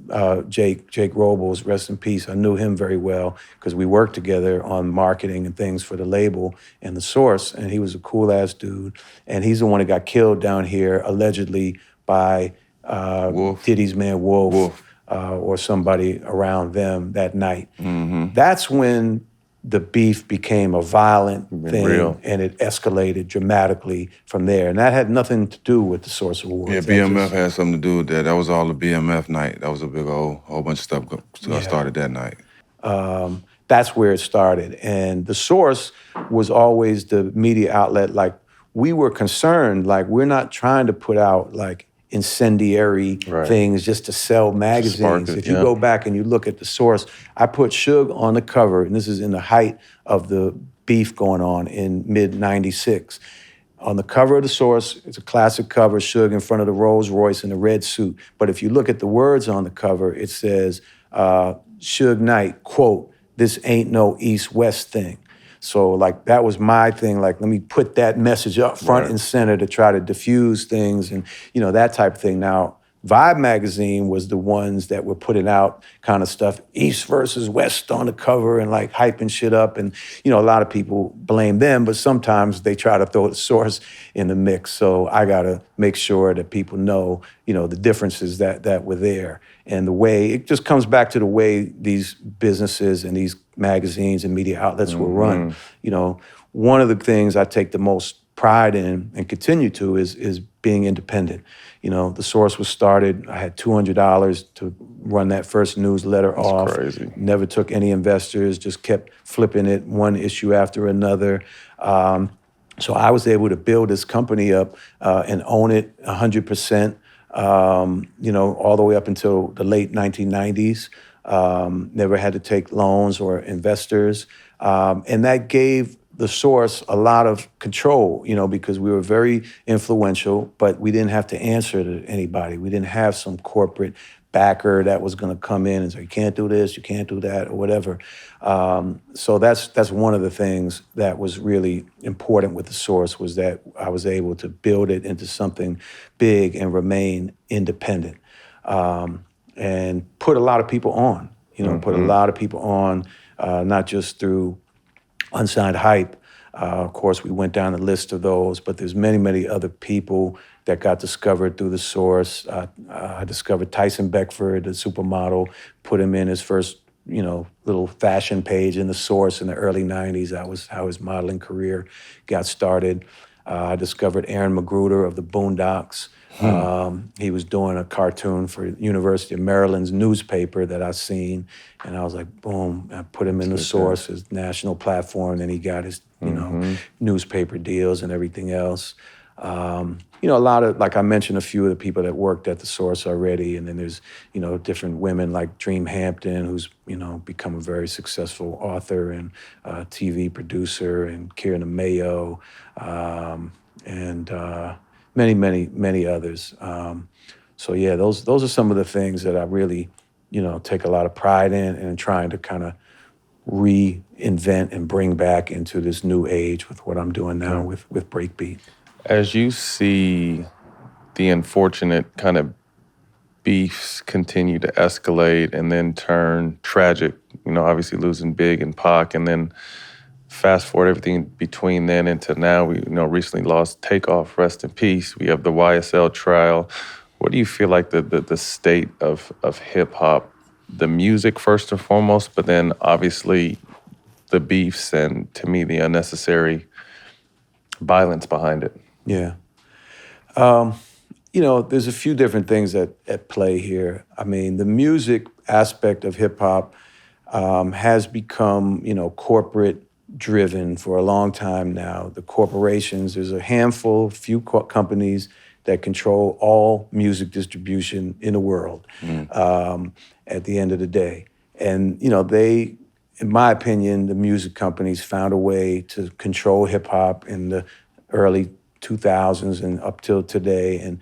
Jake Robles, rest in peace. I knew him very well because we worked together on marketing and things for the label and the Source, and he was a cool-ass dude. And he's the one that got killed down here, allegedly by Diddy's man Wolf. Or somebody around them that night. Mm-hmm. That's when the beef became a violent thing, and it escalated dramatically from there. And that had nothing to do with the Source Awards. Yeah, BMF had something to do with that. That was all the BMF night. That was a big whole bunch of stuff started that night. That's where it started. And the Source was always the media outlet. Like, we were concerned, like, we're not trying to put out, like, incendiary things just to sell magazines. If you go back and you look at the Source, I put Suge on the cover, and this is in the height of the beef going on in mid-'96. On the cover of the Source, it's a classic cover, Suge in front of the Rolls Royce in a red suit. But if you look at the words on the cover, it says, Suge Knight, quote, "This ain't no East-West thing." So, like, that was my thing. Like, let me put that message up front and center to try to diffuse things and, you know, that type of thing. Now, Vibe magazine was the ones that were putting out kind of stuff, East versus West on the cover and, like, hyping shit up. And, you know, a lot of people blame them, but sometimes they try to throw the Source in the mix. So I got to make sure that people know, you know, the differences that were there. And the way, it just comes back to the way these businesses and these magazines and media outlets were run. You know, one of the things I take the most pride in and continue to is being independent. You know, the Source was started, I had $200 to run that first newsletter off. That's crazy. Never took any investors, just kept flipping it one issue after another. So I was able to build this company up and own it 100%. You know, all the way up until the late 1990s. Never had to take loans or investors. And that gave the Source a lot of control, you know, because we were very influential, but we didn't have to answer to anybody. We didn't have some corporate backer that was going to come in and say, you can't do this, you can't do that, or whatever. So that's one of the things that was really important with the Source, was that I was able to build it into something big and remain independent. And put a lot of people on, you know, put a lot of people on, not just through Unsigned Hype. Of course, we went down the list of those, but there's many, many other people that got discovered through the Source. I discovered Tyson Beckford, the supermodel, put him in his first, you know, little fashion page in the Source in the early 90s. That was how his modeling career got started. I discovered Aaron Magruder of the Boondocks. He was doing a cartoon for University of Maryland's newspaper that I seen, and I was like, boom, I put him in the Source, his national platform, and he got his, you know, newspaper deals and everything else. You know, a lot of, like I mentioned, a few of the people that worked at the Source already, and then there's, you know, different women like Dream Hampton, who's, you know, become a very successful author and TV producer, and Kieran Mayo, and many, many, many others. So yeah, those are some of the things that I really, you know, take a lot of pride in, and trying to kind of reinvent and bring back into this new age with what I'm doing now with Breakbeat. As you see the unfortunate kind of beefs continue to escalate and then turn tragic, you know, obviously losing Big and Pac, and then fast forward everything between then and to now, we, you know, recently lost Takeoff, rest in peace. We have the YSL trial. What do you feel like the state of hip hop the music first and foremost, but then obviously the beefs and, to me, the unnecessary violence behind it. Yeah. There's a few different things at play here. I mean, the music aspect of hip hop has become, corporate driven for a long time now. The corporations, there's a handful, few companies that control all music distribution in the world at the end of the day. And, they, in my opinion, the music companies found a way to control hip hop in the early 2000s and up till today. And,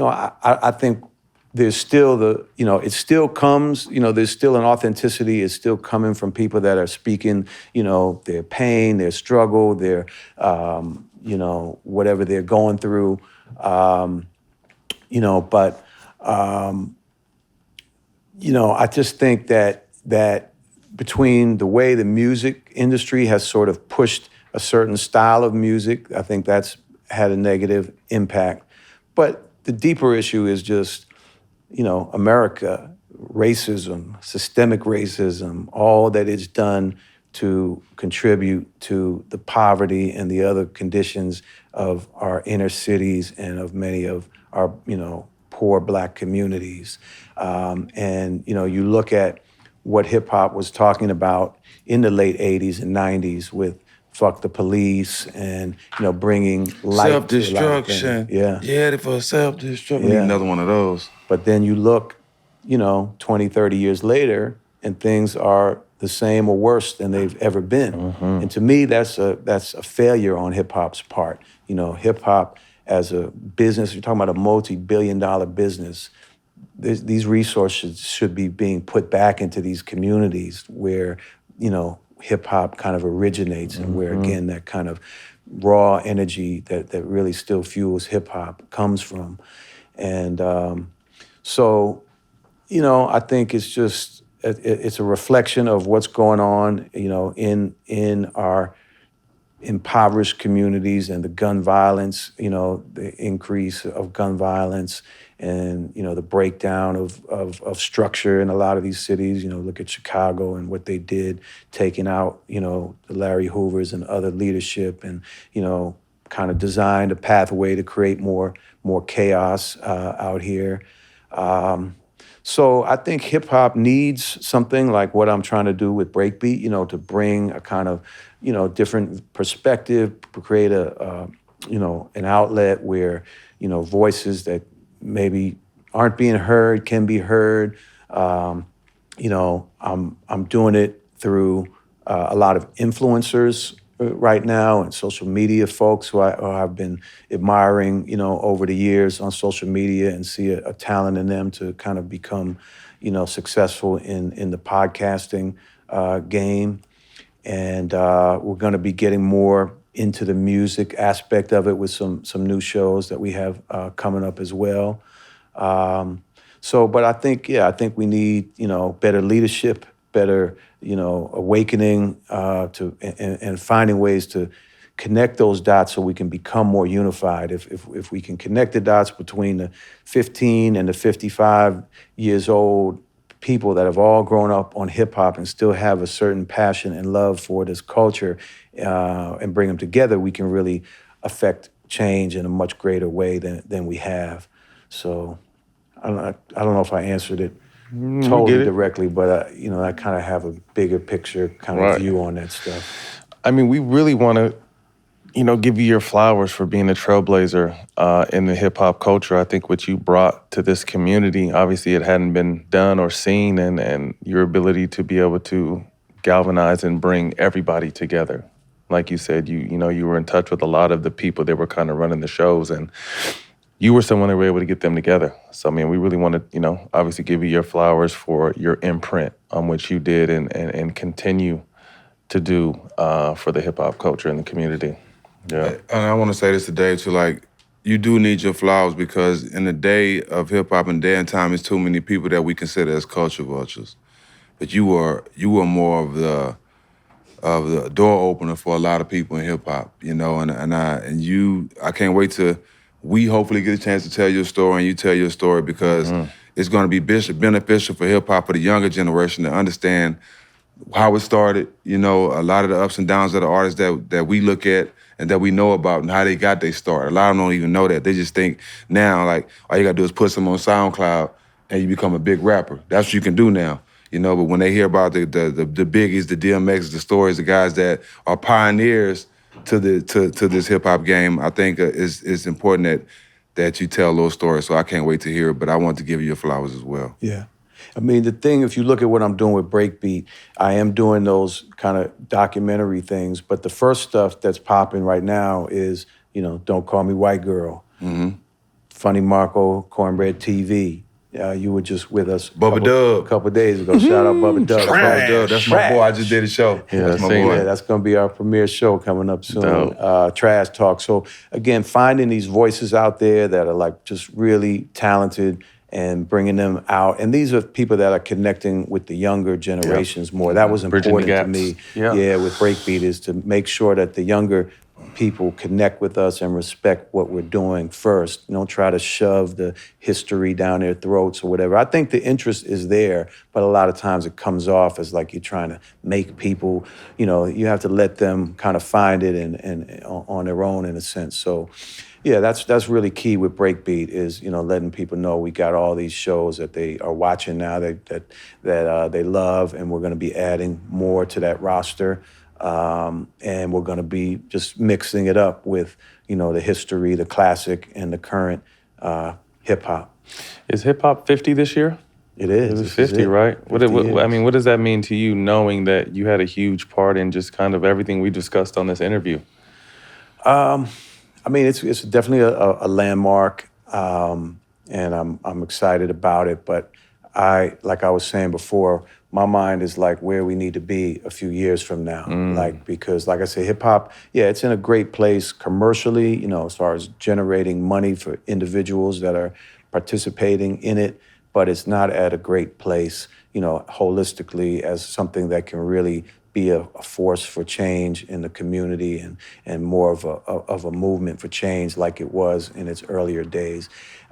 I think there's still it still comes, there's still an authenticity. It's still coming from people that are speaking, their pain, their struggle, their, whatever they're going through. But I just think that between the way the music industry has sort of pushed a certain style of music, I think that's had a negative impact. But the deeper issue is just, America, racism, systemic racism, all that it's done to contribute to the poverty and the other conditions of our inner cities and of many of our, poor Black communities. And, you look at what hip hop was talking about in the late 80s and 90s with Fuck the Police and, bringing light Self-destruction. to life. Yeah, for self-destruction. We Yeah. need another one of those. But then you look, 20, 30 years later, and things are the same or worse than they've ever been. And to me, that's a failure on hip hop's part. Hip hop as a business, you're talking about a multi-billion-dollar business. These resources should be being put back into these communities where, hip hop kind of originates and where, again, that kind of raw energy that really still fuels hip hop comes from. And so, I think it's just, it's a reflection of what's going on, in our impoverished communities and the gun violence, the increase of gun violence and, the breakdown of structure in a lot of these cities. Look at Chicago and what they did, taking out, the Larry Hoovers and other leadership and, kind of designed a pathway to create more chaos out here. So I think hip hop needs something like what I'm trying to do with Breakbeat, to bring a kind of, different perspective, create an outlet where, voices that maybe aren't being heard can be heard. I'm doing it through a lot of influencers right now and social media folks who I've been admiring, over the years on social media and see a talent in them to kind of become, successful in the podcasting game. And we're going to be getting more into the music aspect of it with some new shows that we have coming up as well. But I think we need, better leadership, better, awakening and finding ways to connect those dots so we can become more unified. If we can connect the dots between the 15 and the 55 years old people that have all grown up on hip hop and still have a certain passion and love for this culture and bring them together, we can really affect change in a much greater way than we have. So I don't know if I answered it totally directly, but I kind of have a bigger picture kind of view on that stuff. I mean, we really want to, give you your flowers for being a trailblazer in the hip hop culture. I think what you brought to this community, obviously it hadn't been done or seen, and your ability to be able to galvanize and bring everybody together. Like you said, you were in touch with a lot of the people that were kind of running the shows, and you were someone that were able to get them together. So, I mean, we really want to, obviously give you your flowers for your imprint on what you did and continue to do for the hip-hop culture and the community. Yeah. And I want to say this today, too, like, you do need your flowers because in the day of hip-hop and day and time, it's too many people that we consider as culture vultures. But you were more of the door opener for a lot of people in hip-hop, and I can't wait to we hopefully get a chance to tell your story and you tell your story because it's going to be beneficial for hip hop for the younger generation to understand how it started, you know, a lot of the ups and downs of the artists that we look at and that we know about and how they got their start. A lot of them don't even know that. They just think now, like, all you gotta do is put some on SoundCloud and you become a big rapper. That's what you can do now, you know, but when they hear about the Biggies, the DMXs, the stories, the guys that are pioneers to this hip-hop game, I think it's important that you tell those stories, so I can't wait to hear it, but I want to give you your flowers as well. Yeah. I mean, the thing, if you look at what I'm doing with Breakbeat, I am doing those kind of documentary things, but the first stuff that's popping right now is, you know, Don't Call Me White Girl, Funny Marco, Cornbread TV. You were just with us Bubba a couple of days ago. Shout out Bubba Dub. Bubba Dub, that's my boy. I just did a show. Yeah, that's my seen boy. it. Yeah, that's going to be our premiere show coming up soon. Trash Talk. So again, finding these voices out there that are like just really talented and bringing them out. And these are people that are connecting with the younger generations more. That was Bridging the important to me. gaps. Yeah. With Breakbeat is to make sure that the younger people connect with us and respect what we're doing first. Don't try to shove the history down their throats or whatever. I think the interest is there, but a lot of times it comes off as like you're trying to make people, you know, you have to let them kind of find it and on their own in a sense. So yeah, that's really key with Breakbeat is, you know, letting people know we got all these shows that they are watching now that they love, and we're going to be adding more to that roster. And we're going to be just mixing it up with, you know, the history, the classic, and the current hip hop. Is hip hop 50 this year? It is. It was This is 50, it. right? 50 I years. mean, what does that mean to you, knowing that you had a huge part in just kind of everything we discussed on this interview? I mean, it's definitely a landmark, and I'm excited about it. But like I was saying before, my mind is like where we need to be a few years from now. Like, because like I said, hip hop, yeah, it's in a great place commercially, you know, as far as generating money for individuals that are participating in it, but it's not at a great place, you know, holistically as something that can really be a force for change in the community and more of a movement for change like it was in its earlier days.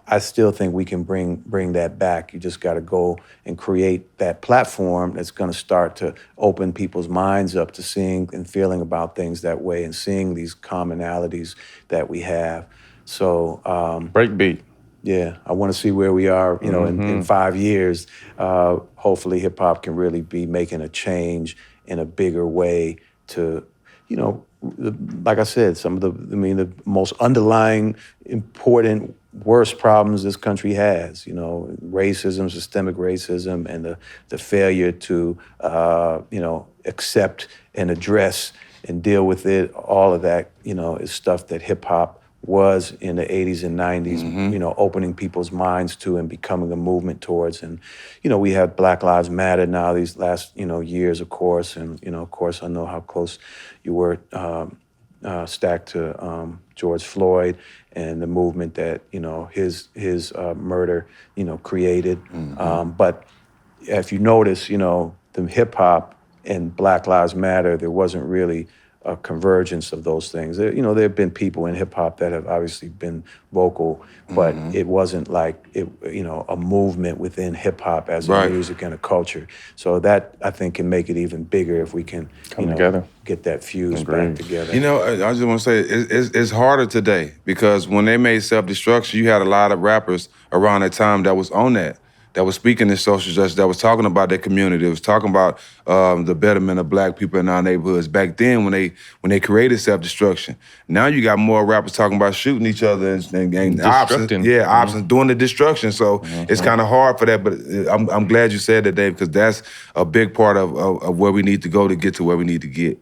I still think we can bring that back. You just got to go and create that platform that's going to start to open people's minds up to seeing and feeling about things that way and seeing these commonalities that we have. So Breakbeat. yeah, I want to see where we are, you know, in 5 years. Hopefully hip hop can really be making a change in a bigger way to, you know, like I said, some of the most underlying, important, worst problems this country has, you know, racism, systemic racism, and the failure to, you know, accept and address and deal with it. All of that, you know, is stuff that hip hop was in the 80s and 90s, you know, opening people's minds to and becoming a movement towards. And, you know, we have Black Lives Matter now these last, you know, years, of course. And, you know, of course, I know how close you were stacked to George Floyd and the movement that, you know, his murder, you know, created. But if you notice, you know, the hip hop and Black Lives Matter, there wasn't really a convergence of those things. There, you know, there have been people in hip hop that have obviously been vocal, but it wasn't like it, you know, a movement within hip hop as a music and a culture. So that I think can make it even bigger if we can Come together. get that fused back together. You know, I just want to say it's harder today because when they made self-destruction, you had a lot of rappers around that time that was on that was speaking in social justice, that was talking about their community, that was talking about the betterment of black people in our neighborhoods. Back then, when they created self-destruction, now you got more rappers talking about shooting each other and options, options, doing the destruction. So it's kind of hard for that. But I'm glad you said that, Dave, because that's a big part of where we need to go to get to where we need to get.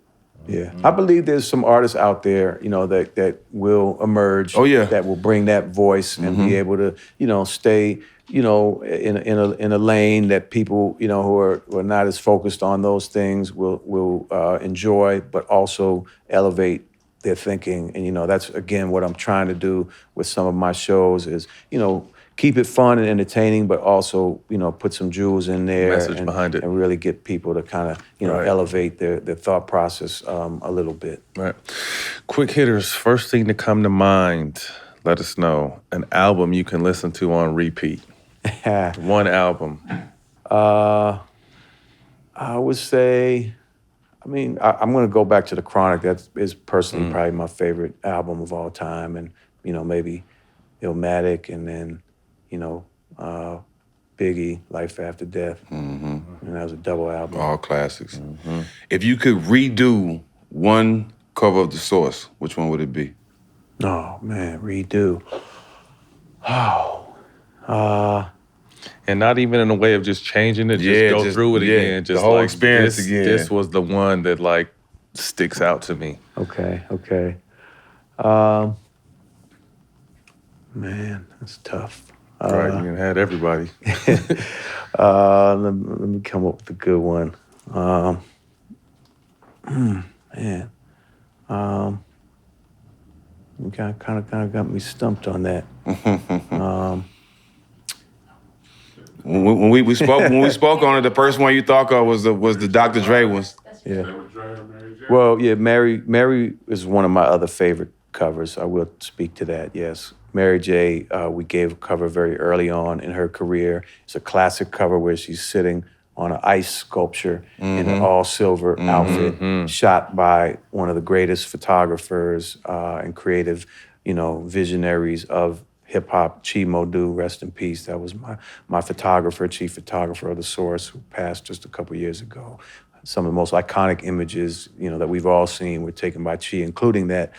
Yeah, I believe there's some artists out there, you know, that will emerge. That will bring that voice and be able to, you know, stay, you know, in a lane that people, you know, who are not as focused on those things will enjoy, but also elevate their thinking. And, you know, that's, again, what I'm trying to do with some of my shows is, you know, keep it fun and entertaining, but also, you know, put some jewels in there Message behind it. And really get people to kind of, you know, elevate their thought process a little bit. Right. Quick hitters, first thing to come to mind. let us know an album you can listen to on repeat. One album. I would say, I'm going to go back to The Chronic. That is personally probably my favorite album of all time. And, maybe Illmatic, and then, Biggie, Life After Death. And that was a double album. All classics. If you could redo one cover of The Source, which one would it be? Oh, man, redo. And not even in a way of just changing it, just go through it again. Just the whole like experience this, again. This was the one that like sticks out to me. Okay. Man, that's tough. Right, you had everybody. Let me come up with a good one. Man, you kind of got me stumped on that. When we spoke on it, the first one you thought of was the Dr. Dre ones. Yeah. Well, yeah, Mary is one of my other favorite covers. I will speak to that, yes. Mary J., we gave a cover very early on in her career. It's a classic cover where she's sitting on an ice sculpture in an all-silver outfit, shot by one of the greatest photographers and creative, visionaries of hip-hop, Chi Modu, rest in peace. That was my photographer, chief photographer of The Source, who passed just a couple years ago. Some of the most iconic images, that we've all seen were taken by Chi, including that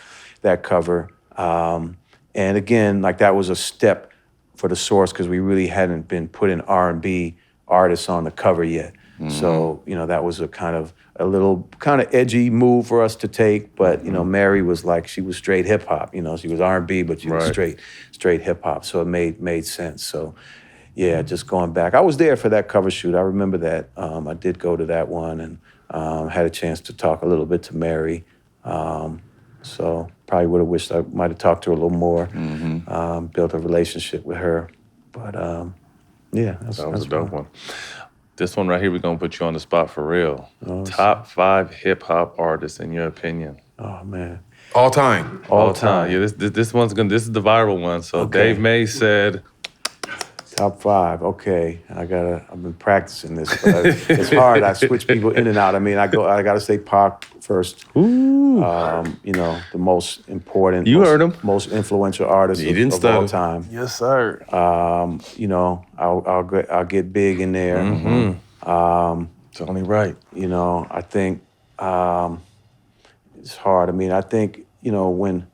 cover. And again, like that was a step for The Source because we really hadn't been putting R&B artists on the cover yet. So, that was a little edgy move for us to take. But, Mary was like, she was straight hip hop. She was R&B, but she was straight hip hop. So it made sense. So, yeah, just going back. I was there for that cover shoot. I remember that. I did go to that one and had a chance to talk a little bit to Mary. So probably would have wished I might have talked to her a little more, built a relationship with her. But yeah, that was a dope one. This one right here, we're gonna put you on the spot for real. Top 5 hip hop artists in your opinion. Oh man. All time. All time. Yeah, this is the viral one. So Okay. Dave May said Top 5. Okay, I've been practicing this, but it's hard. I switch people in and out. I gotta say Pac first. Ooh. The most important, heard him. most influential artist of all time. Yes, sir. I'll get Big in there. It's only right. I think it's hard. I think when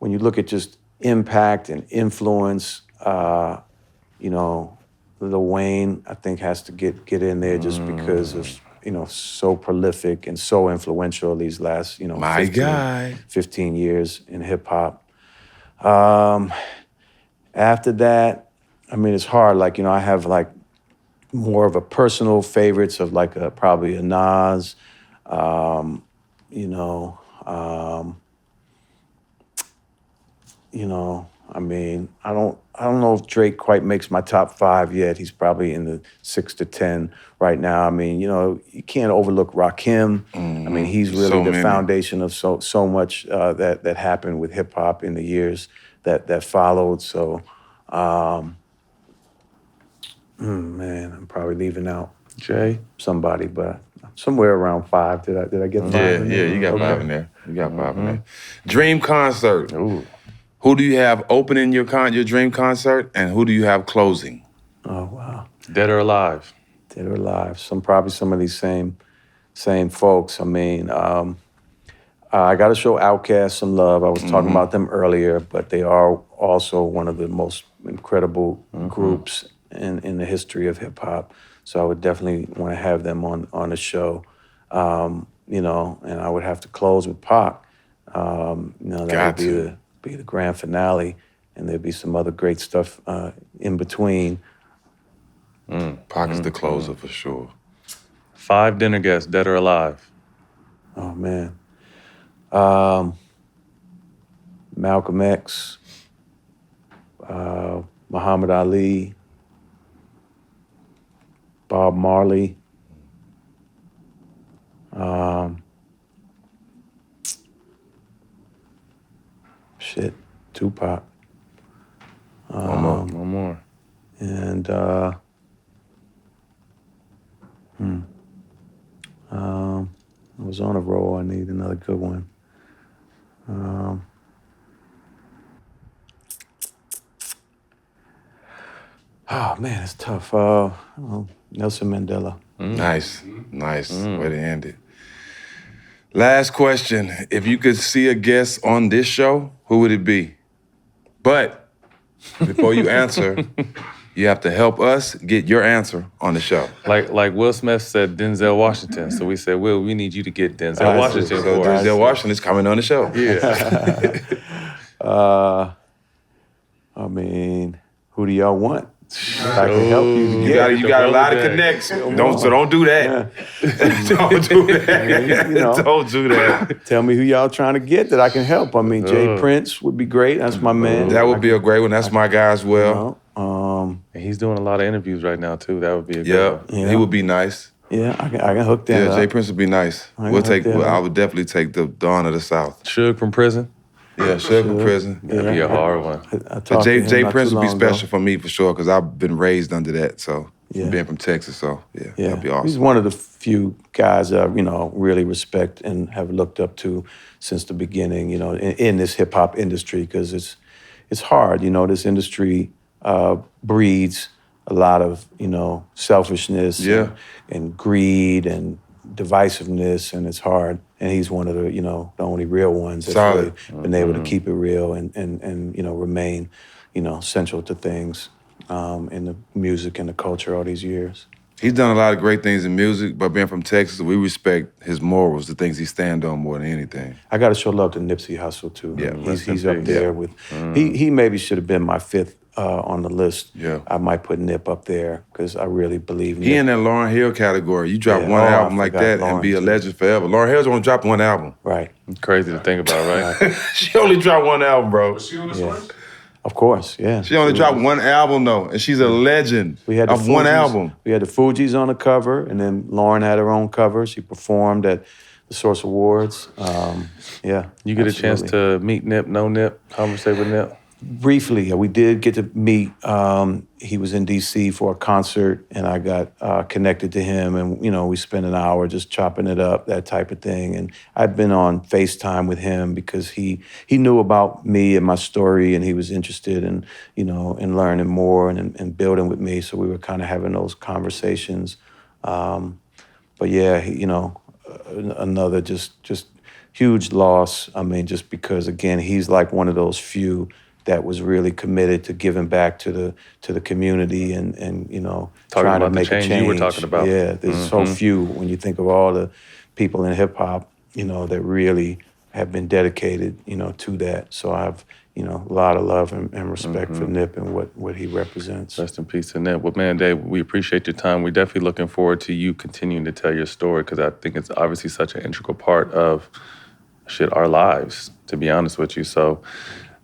you look at just impact and influence. Lil Wayne, I think, has to get in there just because of, so prolific and so influential these last, 15 years in hip hop. After that, it's hard. Like, I have like more of a personal favorites of like probably a Nas, I don't know if Drake quite makes my top 5 yet. He's probably in the 6 to 10 right now. You can't overlook Rakim. He's really the foundation of so much that happened with hip hop in the years that followed. So, man, I'm probably leaving out somebody, but somewhere around 5. Did I get 5? Yeah, you got 5 in there. You got 5 in there. Dream concert. Ooh. Who do you have opening your dream concert, and who do you have closing? Oh, wow. Dead or alive? Dead or alive. Probably some of these same folks. I got to show Outkast some love. I was talking about them earlier, but they are also one of the most incredible groups in the history of hip hop. So I would definitely want to have them on the show. And I would have to close with Pac. That would be the grand finale, and there'd be some other great stuff in between. Pac is the closer for sure. 5 dinner guests, dead or alive? Oh man, Malcolm X, Muhammad Ali, Bob Marley. Tupac. And I was on a roll. I need another good one. Oh man, it's tough. Nelson Mandela. Nice. Way to end it. Last question. If you could see a guest on this show, who would it be? But before you answer, you have to help us get your answer on the show. Like Will Smith said, Denzel Washington. So we said, Will, we need you to get Denzel Washington So for us. Denzel Washington is coming on the show. Yeah. I mean, who do y'all want? I can help you. You got a lot of connects. Don't do that. Don't do that. You know. Don't do that. Tell me who y'all trying to get that I can help. I mean, Jay Prince would be great. That's my man. That would be a great one. That's my guy as well. And he's doing a lot of interviews right now too. That would be a good one. Yeah. He would be nice. Yeah, I can hook that up. Jay Prince would be nice. I would definitely take the Dawn of the South. Suge from prison. Yeah, Suge from prison. That'd be a hard one. But Jay Prince would be special for me for sure because I've been raised under that. So being from Texas, so that'd be awesome. He's one of the few guys I really respect and have looked up to since the beginning. In this hip hop industry because it's hard. This industry breeds a lot of selfishness and greed and divisiveness, and it's hard. And he's one of the the only real ones that's really been able to keep it real and remain central to things in the music and the culture all these years. He's done a lot of great things in music, but being from Texas, we respect his morals, the things he stand on more than anything. I got to show love to Nipsey Hussle too. Yeah, he's up there with. He maybe should have been my fifth on the list. Yeah, I might put Nip up there because I really believe Nip. He in that Lauryn Hill category. You drop one album like that and be a legend forever. Lauryn Hill's only dropped one album. Right. Crazy to think about, right? She only dropped one album, bro. Was she on this list? Of course, yeah. She only dropped one album though, and she's a legend of one album. We had the Fugees on the cover, and then Lauryn had her own cover. She performed at the Source Awards. You get a chance to meet Nip, know Nip, conversate with Nip? Briefly, we did get to meet. He was in D.C. for a concert, and I got connected to him, and we spent an hour just chopping it up, that type of thing. And I'd been on FaceTime with him because he knew about me and my story, and he was interested in in learning more and building with me. So we were kind of having those conversations. But yeah, another just huge loss. I mean, just because again, he's like one of those few that was really committed to giving back to the community and trying to make a change. You were talking about. Yeah, there's so few when you think of all the people in hip hop, that really have been dedicated, to that. So I have, a lot of love and respect for Nip and what he represents. Rest in peace to Nip. Well, man, Dave, we appreciate your time. We're definitely looking forward to you continuing to tell your story because I think it's obviously such an integral part of our lives, to be honest with you. So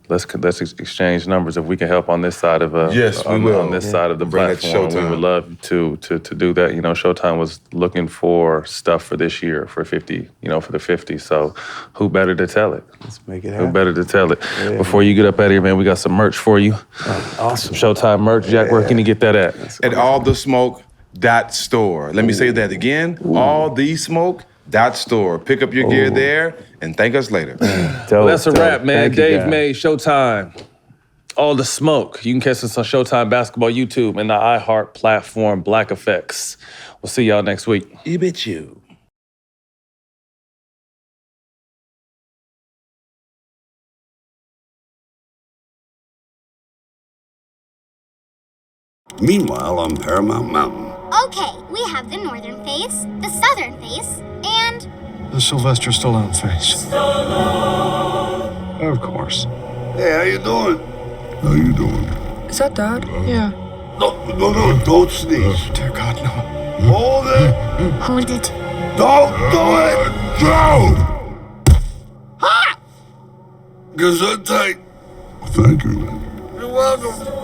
let's exchange numbers if we can help on this side of yes, we will. On this side of the Bring that platform. Showtime. We would love to do that. Showtime was looking for stuff for this year for 50, for the 50. So who better to tell it? Let's make it happen. Who better to tell it? Before you get up out of here, man, we got some merch for you. Awesome. Showtime merch. Jack, where can you get that at? At allthesmoke.store. Let me say that again. allthesmoke.store. Pick up your gear there and thank us later. Well, that's a wrap, man. Thank you, Dave guys. made Showtime. All the Smoke. You can catch us on Showtime Basketball YouTube and the iHeart platform Black Effects. We'll see y'all next week. You bet you. Meanwhile, on Paramount Mountain. Okay, we have the northern face, the southern face, and The Sylvester Stallone face. Of course. Hey, how you doing? How you doing? Is that Dad? Yeah. No, don't sneeze. Dear God, no. Hold it. hold it. Don't do it. Don't. Ha! Gesundheit. Thank you. You're welcome.